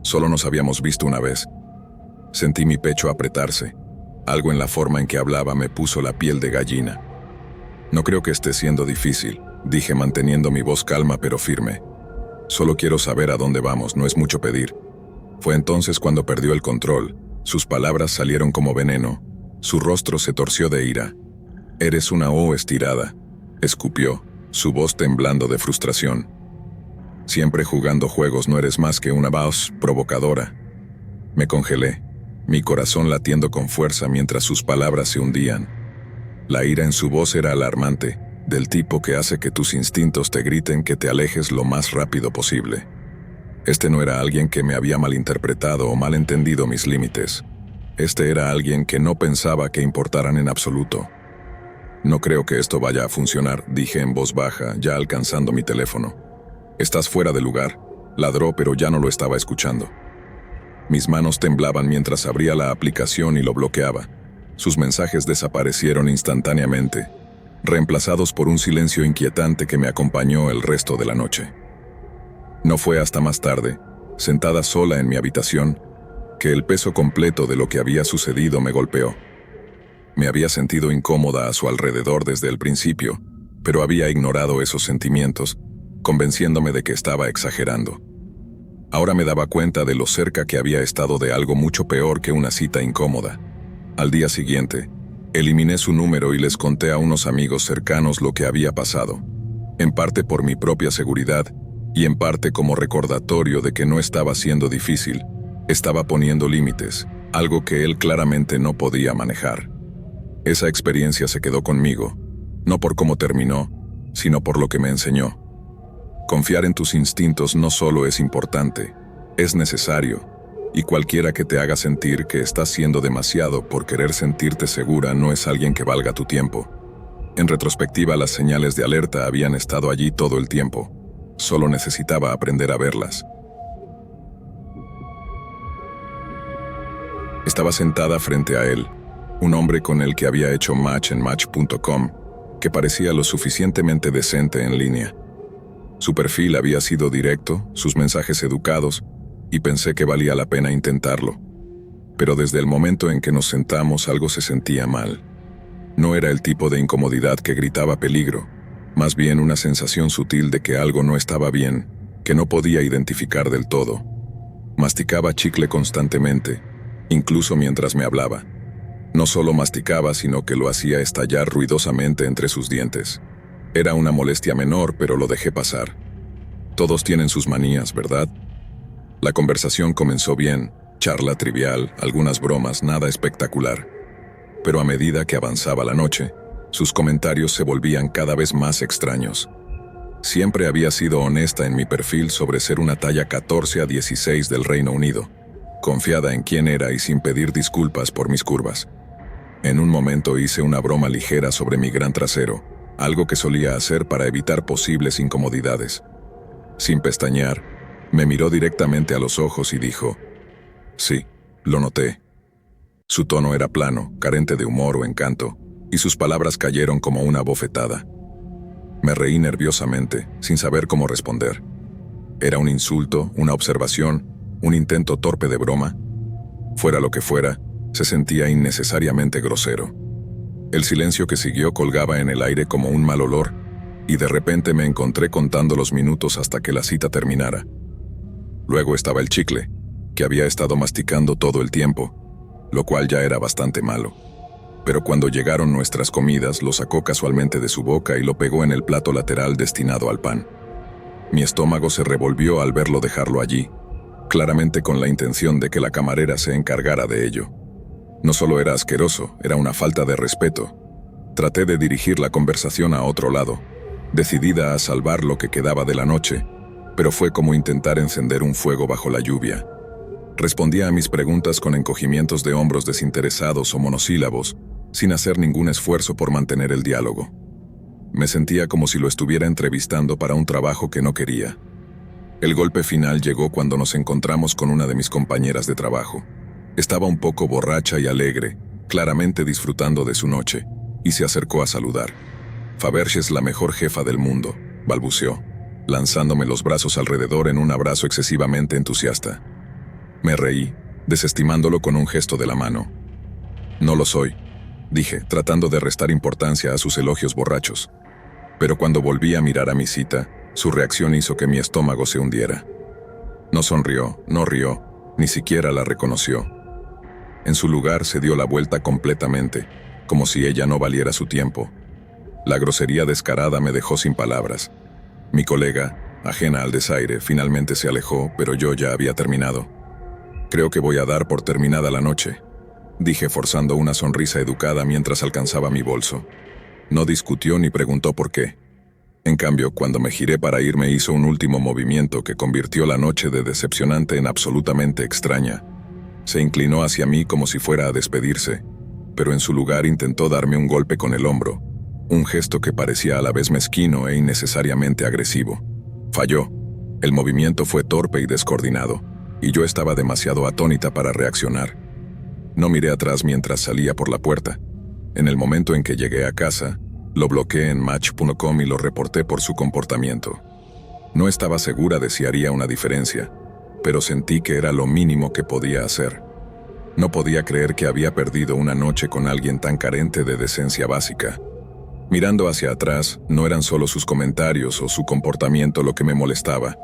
Solo nos habíamos visto una vez. Sentí mi pecho apretarse. Algo en la forma en que hablaba me puso la piel de gallina. No creo que esté siendo difícil, dije manteniendo mi voz calma pero firme. Solo quiero saber a dónde vamos, no es mucho pedir. Fue entonces cuando perdió el control. Sus palabras salieron como veneno. Su rostro se torció de ira. Eres una O estirada, escupió, su voz temblando de frustración. Siempre jugando juegos, no eres más que una voz provocadora. Me congelé, mi corazón latiendo con fuerza mientras sus palabras se hundían. La ira en su voz era alarmante, del tipo que hace que tus instintos te griten que te alejes lo más rápido posible. Este no era alguien que me había malinterpretado o malentendido mis límites. Este era alguien que no pensaba que importaran en absoluto. No creo que esto vaya a funcionar, dije en voz baja, ya alcanzando mi teléfono. Estás fuera de lugar, ladró, pero ya no lo estaba escuchando. Mis manos temblaban mientras abría la aplicación y lo bloqueaba. Sus mensajes desaparecieron instantáneamente, reemplazados por un silencio inquietante que me acompañó el resto de la noche. No fue hasta más tarde, sentada sola en mi habitación, que el peso completo de lo que había sucedido me golpeó. Me había sentido incómoda a su alrededor desde el principio, pero había ignorado esos sentimientos, convenciéndome de que estaba exagerando. Ahora me daba cuenta de lo cerca que había estado de algo mucho peor que una cita incómoda. Al día siguiente, eliminé su número y les conté a unos amigos cercanos lo que había pasado, en parte por mi propia seguridad y en parte como recordatorio de que no estaba siendo difícil, estaba poniendo límites, algo que él claramente no podía manejar. Esa experiencia se quedó conmigo, no por cómo terminó, sino por lo que me enseñó. Confiar en tus instintos no solo es importante, es necesario, y cualquiera que te haga sentir que estás siendo demasiado por querer sentirte segura no es alguien que valga tu tiempo. En retrospectiva, las señales de alerta habían estado allí todo el tiempo, solo necesitaba aprender a verlas. Estaba sentada frente a él, un hombre con el que había hecho match en Match.com, que parecía lo suficientemente decente en línea. Su perfil había sido directo, sus mensajes educados, y pensé que valía la pena intentarlo. Pero desde el momento en que nos sentamos algo se sentía mal. No era el tipo de incomodidad que gritaba peligro, más bien una sensación sutil de que algo no estaba bien, que no podía identificar del todo. Masticaba chicle constantemente, incluso mientras me hablaba. No solo masticaba, sino que lo hacía estallar ruidosamente entre sus dientes. Era una molestia menor, pero lo dejé pasar. Todos tienen sus manías, ¿verdad? La conversación comenzó bien, charla trivial, algunas bromas, nada espectacular. Pero a medida que avanzaba la noche, sus comentarios se volvían cada vez más extraños. Siempre había sido honesta en mi perfil sobre ser una talla 14 a 16 del Reino Unido, confiada en quién era y sin pedir disculpas por mis curvas. En un momento hice una broma ligera sobre mi gran trasero, algo que solía hacer para evitar posibles incomodidades. Sin pestañear, me miró directamente a los ojos y dijo: «Sí, lo noté». Su tono era plano, carente de humor o encanto, y sus palabras cayeron como una bofetada. Me reí nerviosamente, sin saber cómo responder. ¿Era un insulto, una observación, un intento torpe de broma? Fuera lo que fuera, se sentía innecesariamente grosero. El silencio que siguió colgaba en el aire como un mal olor, y de repente me encontré contando los minutos hasta que la cita terminara. Luego estaba el chicle, que había estado masticando todo el tiempo, lo cual ya era bastante malo. Pero cuando llegaron nuestras comidas, lo sacó casualmente de su boca y lo pegó en el plato lateral destinado al pan. Mi estómago se revolvió al verlo dejarlo allí, claramente con la intención de que la camarera se encargara de ello. No solo era asqueroso, era una falta de respeto. Traté de dirigir la conversación a otro lado, decidida a salvar lo que quedaba de la noche, pero fue como intentar encender un fuego bajo la lluvia. Respondía a mis preguntas con encogimientos de hombros desinteresados o monosílabos, sin hacer ningún esfuerzo por mantener el diálogo. Me sentía como si lo estuviera entrevistando para un trabajo que no quería. El golpe final llegó cuando nos encontramos con una de mis compañeras de trabajo. Estaba un poco borracha y alegre, claramente disfrutando de su noche, y se acercó a saludar. «Faberge es la mejor jefa del mundo», balbuceó, lanzándome los brazos alrededor en un abrazo excesivamente entusiasta. Me reí, desestimándolo con un gesto de la mano. «No lo soy», dije, tratando de restar importancia a sus elogios borrachos. Pero cuando volví a mirar a mi cita, su reacción hizo que mi estómago se hundiera. No sonrió, no rió, ni siquiera la reconoció. En su lugar se dio la vuelta completamente, como si ella no valiera su tiempo. La grosería descarada me dejó sin palabras. Mi colega, ajena al desaire, finalmente se alejó, pero yo ya había terminado. «Creo que voy a dar por terminada la noche», dije forzando una sonrisa educada mientras alcanzaba mi bolso. No discutió ni preguntó por qué. En cambio, cuando me giré para irme hizo un último movimiento que convirtió la noche de decepcionante en absolutamente extraña. Se inclinó hacia mí como si fuera a despedirse, pero en su lugar intentó darme un golpe con el hombro, un gesto que parecía a la vez mezquino e innecesariamente agresivo. Falló. El movimiento fue torpe y descoordinado, y yo estaba demasiado atónita para reaccionar. No miré atrás mientras salía por la puerta. En el momento en que llegué a casa, lo bloqueé en Match.com y lo reporté por su comportamiento. No estaba segura de si haría una diferencia, pero sentí que era lo mínimo que podía hacer. No podía creer que había perdido una noche con alguien tan carente de decencia básica. Mirando hacia atrás, no eran solo sus comentarios o su comportamiento lo que me molestaba.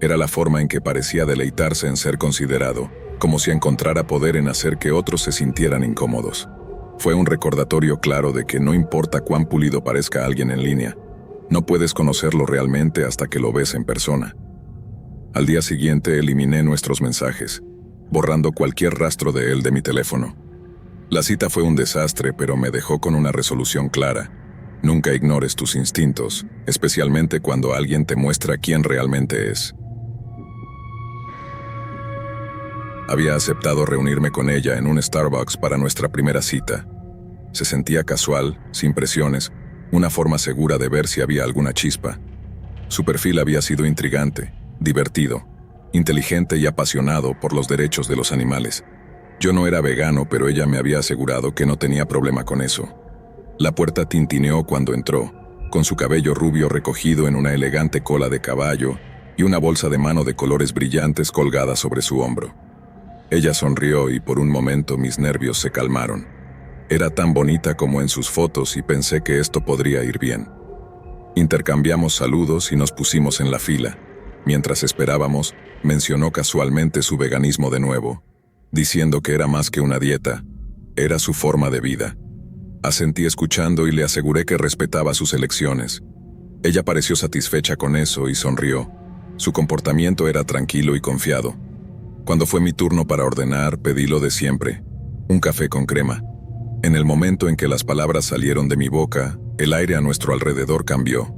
Era la forma en que parecía deleitarse en ser considerado, como si encontrara poder en hacer que otros se sintieran incómodos. Fue un recordatorio claro de que no importa cuán pulido parezca alguien en línea, no puedes conocerlo realmente hasta que lo ves en persona. Al día siguiente eliminé nuestros mensajes, borrando cualquier rastro de él de mi teléfono. La cita fue un desastre, pero me dejó con una resolución clara. Nunca ignores tus instintos, especialmente cuando alguien te muestra quién realmente es. Había aceptado reunirme con ella en un Starbucks para nuestra primera cita. Se sentía casual, sin presiones, una forma segura de ver si había alguna chispa. Su perfil había sido intrigante, divertido, inteligente y apasionado por los derechos de los animales. Yo no era vegano, pero ella me había asegurado que no tenía problema con eso. La puerta tintineó cuando entró, con su cabello rubio recogido en una elegante cola de caballo y una bolsa de mano de colores brillantes colgada sobre su hombro. Ella sonrió y por un momento mis nervios se calmaron. Era tan bonita como en sus fotos y pensé que esto podría ir bien. Intercambiamos saludos y nos pusimos en la fila. Mientras esperábamos, mencionó casualmente su veganismo de nuevo, diciendo que era más que una dieta, era su forma de vida. Asentí escuchando y le aseguré que respetaba sus elecciones. Ella pareció satisfecha con eso y sonrió. Su comportamiento era tranquilo y confiado. Cuando fue mi turno para ordenar, pedí lo de siempre, un café con crema. En el momento en que las palabras salieron de mi boca, el aire a nuestro alrededor cambió.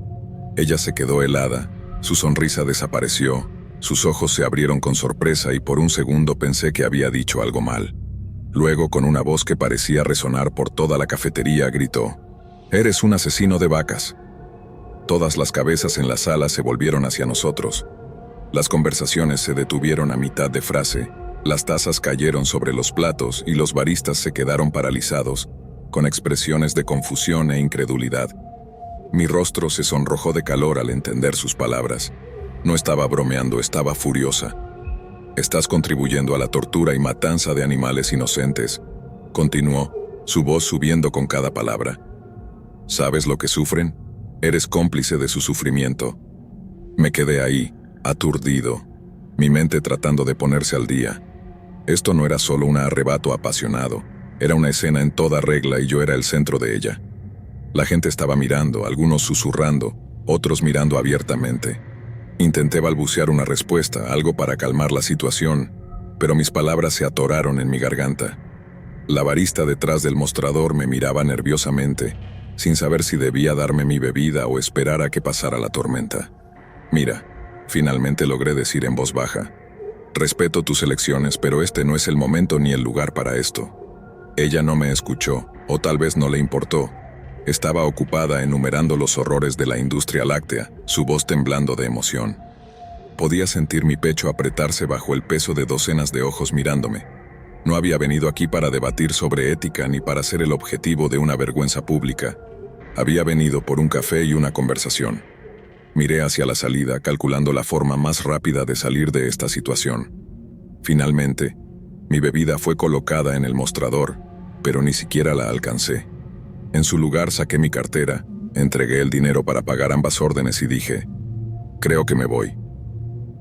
Ella se quedó helada, su sonrisa desapareció, sus ojos se abrieron con sorpresa y por un segundo pensé que había dicho algo mal. Luego, con una voz que parecía resonar por toda la cafetería, gritó: «¡Eres un asesino de vacas!». Todas las cabezas en la sala se volvieron hacia nosotros. Las conversaciones se detuvieron a mitad de frase, las tazas cayeron sobre los platos y los baristas se quedaron paralizados, con expresiones de confusión e incredulidad. Mi rostro se sonrojó de calor al entender sus palabras. No estaba bromeando, estaba furiosa. «Estás contribuyendo a la tortura y matanza de animales inocentes», continuó, su voz subiendo con cada palabra. «¿Sabes lo que sufren? Eres cómplice de su sufrimiento». Me quedé ahí, aturdido, mi mente tratando de ponerse al día. Esto no era solo un arrebato apasionado, era una escena en toda regla y yo era el centro de ella. La gente estaba mirando, algunos susurrando, otros mirando abiertamente. Intenté balbucear una respuesta, algo para calmar la situación, pero mis palabras se atoraron en mi garganta. La barista detrás del mostrador me miraba nerviosamente, sin saber si debía darme mi bebida o esperar a que pasara la tormenta. «Mira», finalmente logré decir en voz baja, «respeto tus elecciones, pero este no es el momento ni el lugar para esto». Ella no me escuchó, o tal vez no le importó. Estaba ocupada enumerando los horrores de la industria láctea, su voz temblando de emoción. Podía sentir mi pecho apretarse bajo el peso de docenas de ojos mirándome. No había venido aquí para debatir sobre ética ni para ser el objetivo de una vergüenza pública. Había venido por un café y una conversación. Miré hacia la salida, calculando la forma más rápida de salir de esta situación. Finalmente, mi bebida fue colocada en el mostrador, pero ni siquiera la alcancé. En su lugar saqué mi cartera, entregué el dinero para pagar ambas órdenes y dije: «Creo que me voy».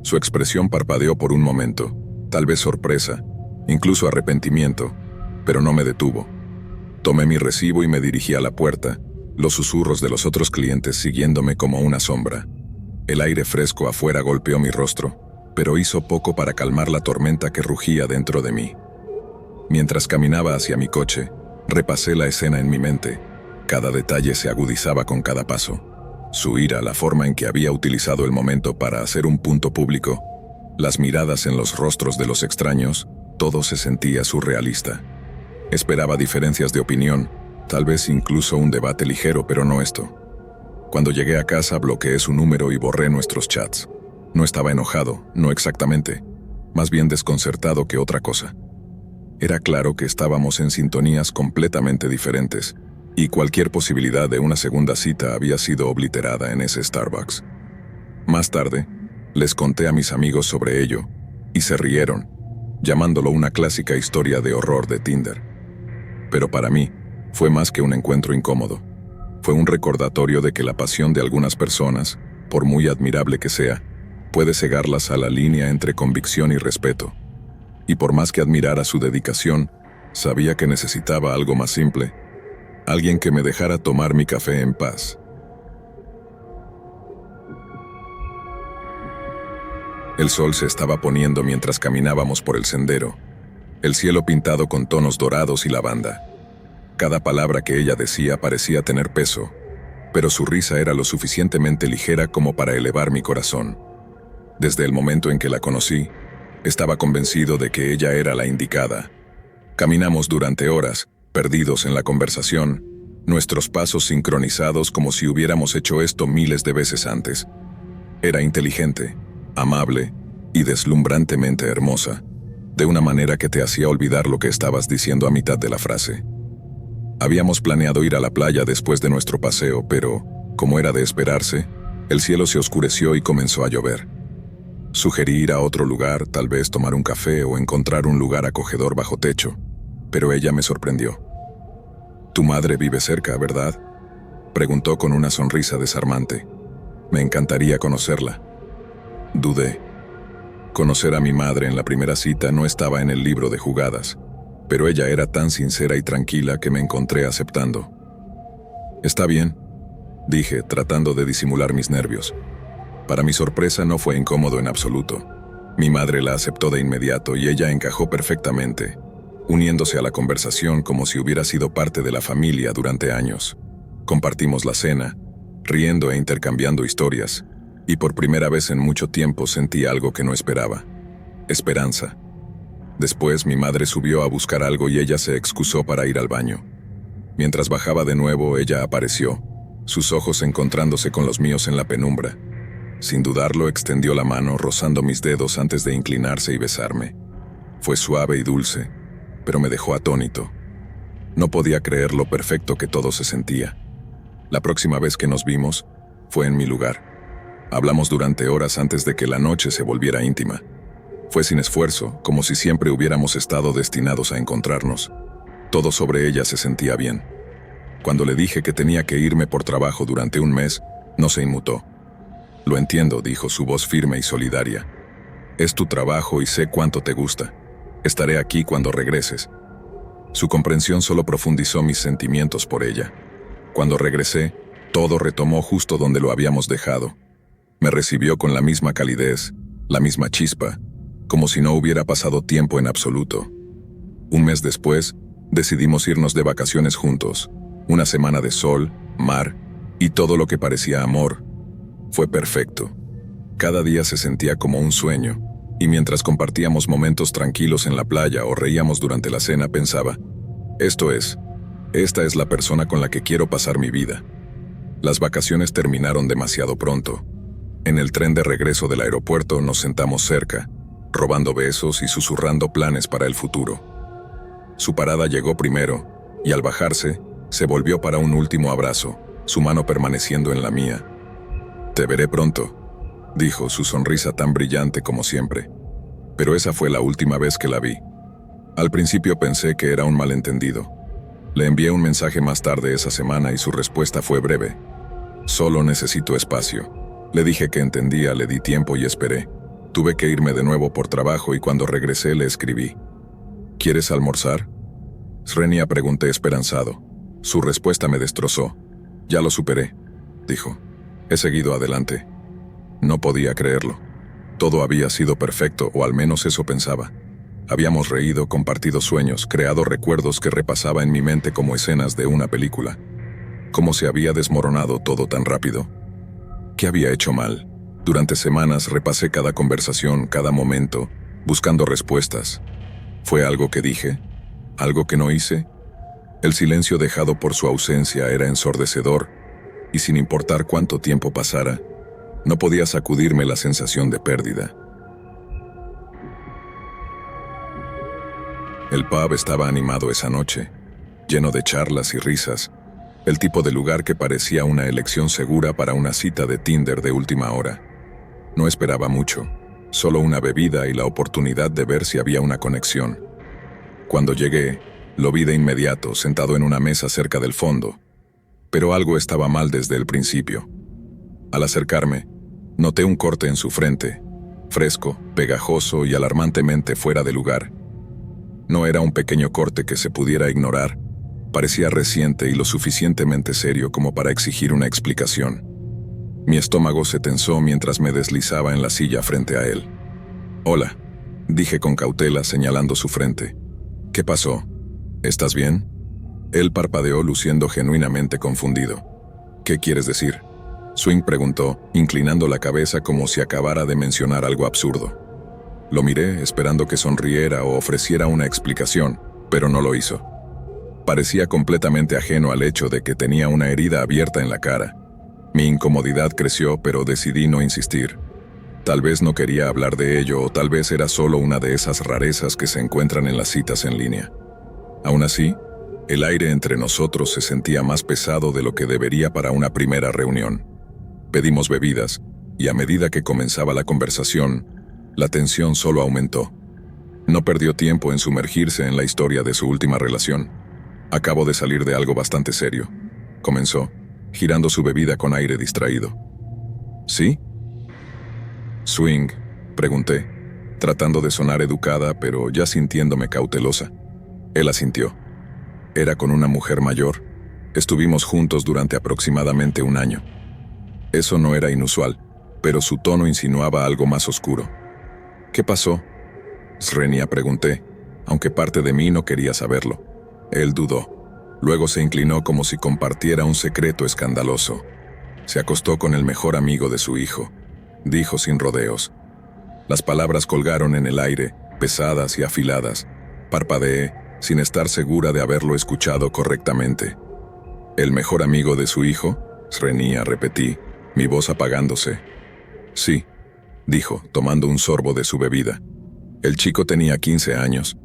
Su expresión parpadeó por un momento, tal vez sorpresa, incluso arrepentimiento, pero no me detuvo. Tomé mi recibo y me dirigí a la puerta, los susurros de los otros clientes siguiéndome como una sombra. El aire fresco afuera golpeó mi rostro, pero hizo poco para calmar la tormenta que rugía dentro de mí. Mientras caminaba hacia mi coche, repasé la escena en mi mente. Cada detalle se agudizaba con cada paso. Su ira, la forma en que había utilizado el momento para hacer un punto público, las miradas en los rostros de los extraños, todo se sentía surrealista. Esperaba diferencias de opinión, tal vez incluso un debate ligero, pero no esto. Cuando llegué a casa bloqueé su número y borré nuestros chats. No estaba enojado, no exactamente, más bien desconcertado que otra cosa. Era claro que estábamos en sintonías completamente diferentes, y cualquier posibilidad de una segunda cita había sido obliterada en ese Starbucks. Más tarde, les conté a mis amigos sobre ello, y se rieron, llamándolo una clásica historia de horror de Tinder. Pero para mí, fue más que un encuentro incómodo. Fue un recordatorio de que la pasión de algunas personas, por muy admirable que sea, puede cegarlas a la línea entre convicción y respeto. Y por más que admirara su dedicación, sabía que necesitaba algo más simple, alguien que me dejara tomar mi café en paz. El sol se estaba poniendo mientras caminábamos por el sendero, el cielo pintado con tonos dorados y lavanda. Cada palabra que ella decía parecía tener peso, pero su risa era lo suficientemente ligera como para elevar mi corazón. Desde el momento en que la conocí, estaba convencido de que ella era la indicada. Caminamos durante horas, perdidos en la conversación, nuestros pasos sincronizados como si hubiéramos hecho esto miles de veces antes. Era inteligente, amable y deslumbrantemente hermosa, de una manera que te hacía olvidar lo que estabas diciendo a mitad de la frase. Habíamos planeado ir a la playa después de nuestro paseo, pero, como era de esperarse, el cielo se oscureció y comenzó a llover. Sugerí ir a otro lugar, tal vez tomar un café o encontrar un lugar acogedor bajo techo, pero ella me sorprendió. «Tu madre vive cerca, ¿verdad?», preguntó con una sonrisa desarmante. «Me encantaría conocerla». Dudé. Conocer a mi madre en la primera cita no estaba en el libro de jugadas, pero ella era tan sincera y tranquila que me encontré aceptando. «Está bien», dije, tratando de disimular mis nervios. Para mi sorpresa no fue incómodo en absoluto. Mi madre la aceptó de inmediato y ella encajó perfectamente, uniéndose a la conversación como si hubiera sido parte de la familia durante años. Compartimos la cena, riendo e intercambiando historias, y por primera vez en mucho tiempo sentí algo que no esperaba: esperanza. Después mi madre subió a buscar algo y ella se excusó para ir al baño. Mientras bajaba de nuevo, ella apareció, sus ojos encontrándose con los míos en la penumbra. Sin dudarlo, extendió la mano rozando mis dedos antes de inclinarse y besarme. Fue suave y dulce, pero me dejó atónito. No podía creer lo perfecto que todo se sentía. La próxima vez que nos vimos, fue en mi lugar. Hablamos durante horas antes de que la noche se volviera íntima. Fue sin esfuerzo, como si siempre hubiéramos estado destinados a encontrarnos. Todo sobre ella se sentía bien. Cuando le dije que tenía que irme por trabajo durante un mes, no se inmutó. «Lo entiendo», dijo, su voz firme y solidaria. «Es tu trabajo y sé cuánto te gusta. Estaré aquí cuando regreses». Su comprensión solo profundizó mis sentimientos por ella. Cuando regresé, todo retomó justo donde lo habíamos dejado. Me recibió con la misma calidez, la misma chispa, como si no hubiera pasado tiempo en absoluto. Un mes después, decidimos irnos de vacaciones juntos. Una semana de sol, mar y todo lo que parecía amor. Fue perfecto. Cada día se sentía como un sueño, y mientras compartíamos momentos tranquilos en la playa o reíamos durante la cena, pensaba: esta es la persona con la que quiero pasar mi vida. Las vacaciones terminaron demasiado pronto. En el tren de regreso del aeropuerto nos sentamos cerca, robando besos y susurrando planes para el futuro. Su parada llegó primero, y al bajarse, se volvió para un último abrazo, su mano permaneciendo en la mía. «Te veré pronto», dijo, su sonrisa tan brillante como siempre. Pero esa fue la última vez que la vi. Al principio pensé que era un malentendido. Le envié un mensaje más tarde esa semana y su respuesta fue breve: «Solo necesito espacio». Le dije que entendía, le di tiempo y esperé. Tuve que irme de nuevo por trabajo y cuando regresé le escribí: «¿Quieres almorzar?». «Srenia», pregunté esperanzado. Su respuesta me destrozó. «Ya lo superé», dijo. He seguido adelante. No podía creerlo. Todo había sido perfecto, o al menos eso pensaba. Habíamos reído, compartido sueños, creado recuerdos que repasaba en mi mente como escenas de una película. ¿Cómo se había desmoronado todo tan rápido? ¿Qué había hecho mal? Durante semanas repasé cada conversación, cada momento, buscando respuestas. ¿Fue algo que dije? ¿Algo que no hice? El silencio dejado por su ausencia era ensordecedor, y sin importar cuánto tiempo pasara, no podía sacudirme la sensación de pérdida. El pub estaba animado esa noche, lleno de charlas y risas, el tipo de lugar que parecía una elección segura para una cita de Tinder de última hora. No esperaba mucho, solo una bebida y la oportunidad de ver si había una conexión. Cuando llegué, lo vi de inmediato, sentado en una mesa cerca del fondo, pero algo estaba mal desde el principio. Al acercarme, noté un corte en su frente, fresco, pegajoso y alarmantemente fuera de lugar. No era un pequeño corte que se pudiera ignorar, parecía reciente y lo suficientemente serio como para exigir una explicación. Mi estómago se tensó mientras me deslizaba en la silla frente a él. «Hola», dije con cautela señalando su frente. «¿Qué pasó? ¿Estás bien?» Él parpadeó luciendo genuinamente confundido. «¿Qué quieres decir?», Swing preguntó, inclinando la cabeza como si acabara de mencionar algo absurdo. Lo miré esperando que sonriera o ofreciera una explicación, pero no lo hizo. Parecía completamente ajeno al hecho de que tenía una herida abierta en la cara. Mi incomodidad creció, pero decidí no insistir. Tal vez no quería hablar de ello o tal vez era solo una de esas rarezas que se encuentran en las citas en línea. Aún así, el aire entre nosotros se sentía más pesado de lo que debería para una primera reunión. Pedimos bebidas, y a medida que comenzaba la conversación, la tensión solo aumentó. No perdió tiempo en sumergirse en la historia de su última relación. «Acabo de salir de algo bastante serio», comenzó, girando su bebida con aire distraído. «¿Sí?». «Swing», pregunté, tratando de sonar educada, pero ya sintiéndome cautelosa. Él asintió. «Era con una mujer mayor. Estuvimos juntos durante aproximadamente 1 año». Eso no era inusual, pero su tono insinuaba algo más oscuro. «¿Qué pasó?», Srenia pregunté, aunque parte de mí no quería saberlo. Él dudó. Luego se inclinó como si compartiera un secreto escandaloso. «Se acostó con el mejor amigo de su hijo», dijo sin rodeos. Las palabras colgaron en el aire, pesadas y afiladas. Parpadeé, sin estar segura de haberlo escuchado correctamente. «¿El mejor amigo de su hijo?», Srenia repetí, mi voz apagándose. «Sí», dijo, tomando un sorbo de su bebida. «El chico tenía 15 años».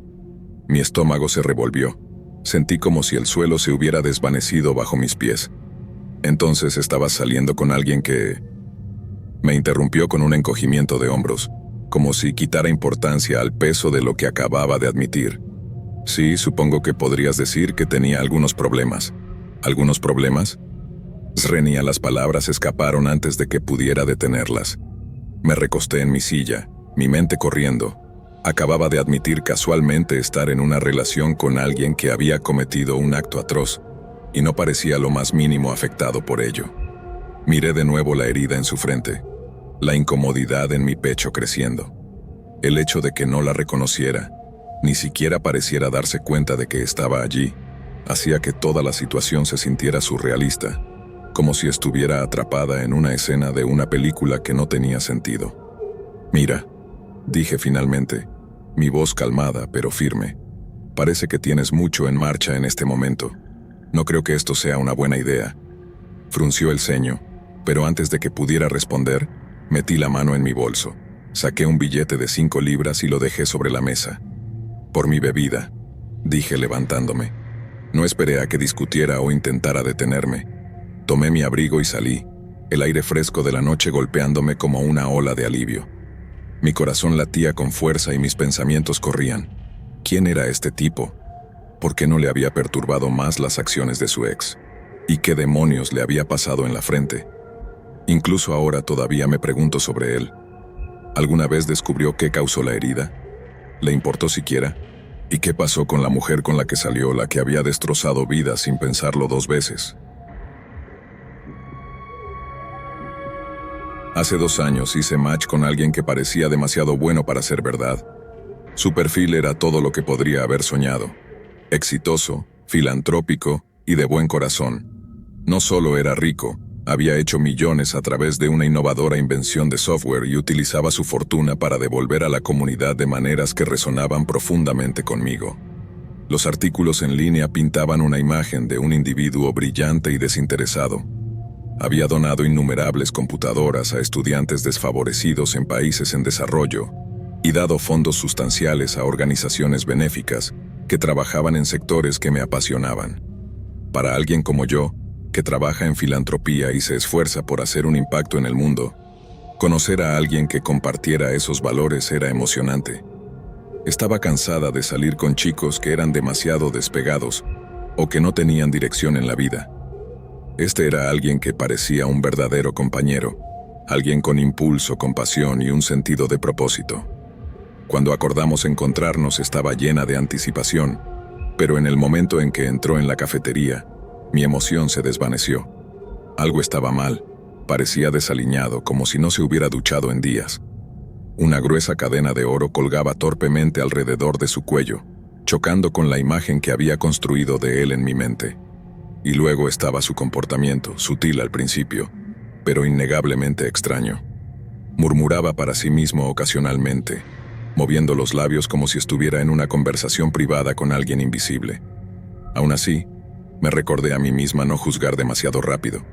Mi estómago se revolvió. Sentí como si el suelo se hubiera desvanecido bajo mis pies. «Entonces estabas saliendo con alguien que...». Me interrumpió con un encogimiento de hombros, como si quitara importancia al peso de lo que acababa de admitir. «Sí, supongo que podrías decir que tenía algunos problemas». «¿Algunos problemas?». Srenia, las palabras escaparon antes de que pudiera detenerlas. Me recosté en mi silla, mi mente corriendo. Acababa de admitir casualmente estar en una relación con alguien que había cometido un acto atroz, y no parecía lo más mínimo afectado por ello. Miré de nuevo la herida en su frente, la incomodidad en mi pecho creciendo. El hecho de que no la reconociera, ni siquiera pareciera darse cuenta de que estaba allí, hacía que toda la situación se sintiera surrealista, como si estuviera atrapada en una escena de una película que no tenía sentido. «Mira», dije finalmente, mi voz calmada pero firme. «Parece que tienes mucho en marcha en este momento. No creo que esto sea una buena idea». Frunció el ceño, pero antes de que pudiera responder, metí la mano en mi bolso. Saqué un billete de 5 libras y lo dejé sobre la mesa. «Por mi bebida», dije levantándome. No esperé a que discutiera o intentara detenerme. Tomé mi abrigo y salí, el aire fresco de la noche golpeándome como una ola de alivio. Mi corazón latía con fuerza y mis pensamientos corrían. ¿Quién era este tipo? ¿Por qué no le había perturbado más las acciones de su ex? ¿Y qué demonios le había pasado en la frente? Incluso ahora todavía me pregunto sobre él. ¿Alguna vez descubrió qué causó la herida? ¿Le importó siquiera? ¿Y qué pasó con la mujer con la que salió, la que había destrozado vidas sin pensarlo 2 veces? Hace 2 años hice match con alguien que parecía demasiado bueno para ser verdad. Su perfil era todo lo que podría haber soñado. Exitoso, filantrópico y de buen corazón. No solo era rico, había hecho millones a través de una innovadora invención de software y utilizaba su fortuna para devolver a la comunidad de maneras que resonaban profundamente conmigo. Los artículos en línea pintaban una imagen de un individuo brillante y desinteresado. Había donado innumerables computadoras a estudiantes desfavorecidos en países en desarrollo y dado fondos sustanciales a organizaciones benéficas que trabajaban en sectores que me apasionaban. Para alguien como yo, que trabaja en filantropía y se esfuerza por hacer un impacto en el mundo, conocer a alguien que compartiera esos valores era emocionante. Estaba cansada de salir con chicos que eran demasiado despegados o que no tenían dirección en la vida. Este era alguien que parecía un verdadero compañero, alguien con impulso, compasión y un sentido de propósito. Cuando acordamos encontrarnos estaba llena de anticipación, pero en el momento en que entró en la cafetería, mi emoción se desvaneció. Algo estaba mal, parecía desaliñado, como si no se hubiera duchado en días. Una gruesa cadena de oro colgaba torpemente alrededor de su cuello, chocando con la imagen que había construido de él en mi mente. Y luego estaba su comportamiento, sutil al principio, pero innegablemente extraño. Murmuraba para sí mismo ocasionalmente, moviendo los labios como si estuviera en una conversación privada con alguien invisible. Aún así, me recordé a mí misma no juzgar demasiado rápido.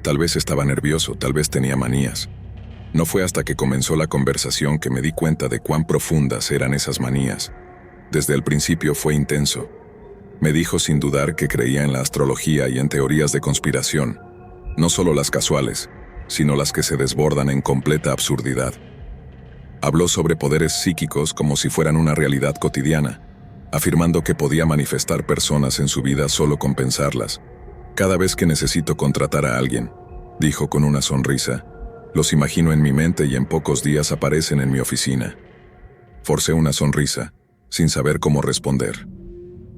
Tal vez estaba nervioso, tal vez tenía manías. No fue hasta que comenzó la conversación que me di cuenta de cuán profundas eran esas manías. Desde el principio fue intenso. Me dijo sin dudar que creía en la astrología y en teorías de conspiración, no solo las casuales, sino las que se desbordan en completa absurdidad. Habló sobre poderes psíquicos como si fueran una realidad cotidiana, afirmando que podía manifestar personas en su vida solo con pensarlas. Cada vez que necesito contratar a alguien, dijo con una sonrisa, los imagino en mi mente y en pocos días aparecen en mi oficina. Forcé una sonrisa, sin saber cómo responder.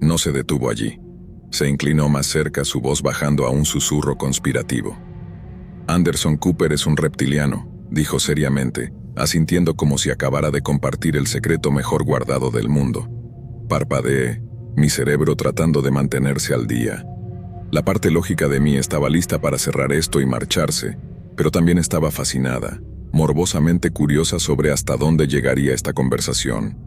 No se detuvo allí. Se inclinó más cerca, su voz bajando a un susurro conspirativo. Anderson Cooper es un reptiliano, dijo seriamente, asintiendo como si acabara de compartir el secreto mejor guardado del mundo. Parpadeé, mi cerebro tratando de mantenerse al día. La parte lógica de mí estaba lista para cerrar esto y marcharse, pero también estaba fascinada, morbosamente curiosa sobre hasta dónde llegaría esta conversación.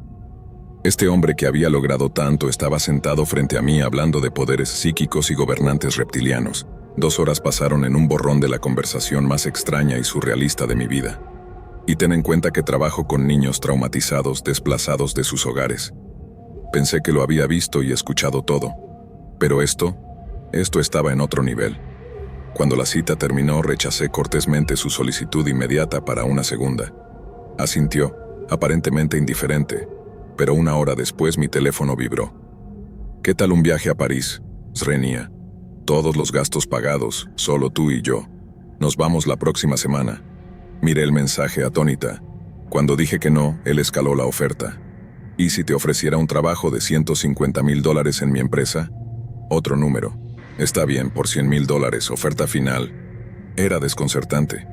Este hombre que había logrado tanto estaba sentado frente a mí hablando de poderes psíquicos y gobernantes reptilianos. 2 horas pasaron en un borrón de la conversación más extraña y surrealista de mi vida. Y ten en cuenta que trabajo con niños traumatizados, desplazados de sus hogares. Pensé que lo había visto y escuchado todo. Pero esto estaba en otro nivel. Cuando la cita terminó, rechacé cortésmente su solicitud inmediata para una segunda. Asintió, aparentemente indiferente, pero 1 hora después mi teléfono vibró. ¿Qué tal un viaje a París, Srenia? Todos los gastos pagados, solo tú y yo. Nos vamos la próxima semana. Miré el mensaje atónita. Cuando dije que no, él escaló la oferta. ¿Y si te ofreciera un trabajo de $150,000 en mi empresa? Otro número. Está bien, por $100,000, oferta final. Era desconcertante.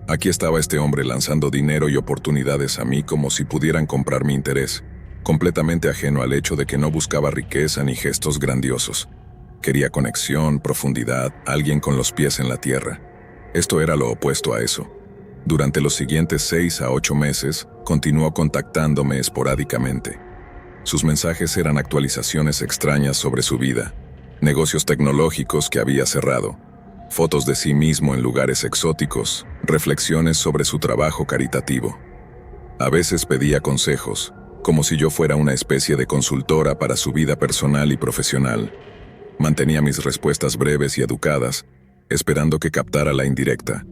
Aquí estaba este hombre lanzando dinero y oportunidades a mí como si pudieran comprar mi interés, completamente ajeno al hecho de que no buscaba riqueza ni gestos grandiosos. Quería conexión, profundidad, alguien con los pies en la tierra. Esto era lo opuesto a eso. Durante los siguientes 6 a 8 meses, continuó contactándome esporádicamente. Sus mensajes eran actualizaciones extrañas sobre su vida, negocios tecnológicos que había cerrado, fotos de sí mismo en lugares exóticos, reflexiones sobre su trabajo caritativo. A veces pedía consejos, como si yo fuera una especie de consultora para su vida personal y profesional. Mantenía mis respuestas breves y educadas, esperando que captara la indirecta.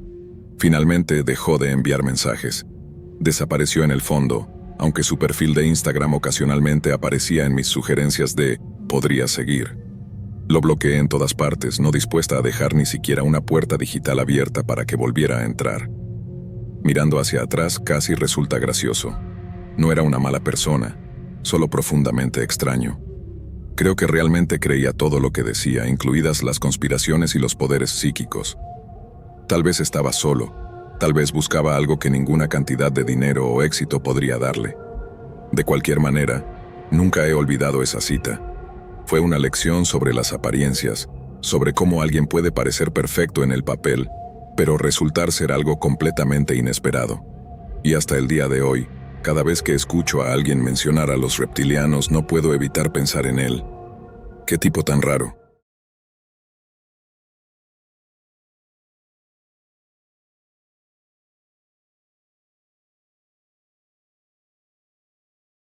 Finalmente dejó de enviar mensajes. Desapareció en el fondo, aunque su perfil de Instagram ocasionalmente aparecía en mis sugerencias de «podría seguir». Lo bloqueé en todas partes, no dispuesta a dejar ni siquiera una puerta digital abierta para que volviera a entrar. Mirando hacia atrás, casi resulta gracioso. No era una mala persona, solo profundamente extraño. Creo que realmente creía todo lo que decía, incluidas las conspiraciones y los poderes psíquicos. Tal vez estaba solo, tal vez buscaba algo que ninguna cantidad de dinero o éxito podría darle. De cualquier manera, nunca he olvidado esa cita. Fue una lección sobre las apariencias, sobre cómo alguien puede parecer perfecto en el papel, pero resultar ser algo completamente inesperado. Y hasta el día de hoy, cada vez que escucho a alguien mencionar a los reptilianos, no puedo evitar pensar en él. ¿Qué tipo tan raro?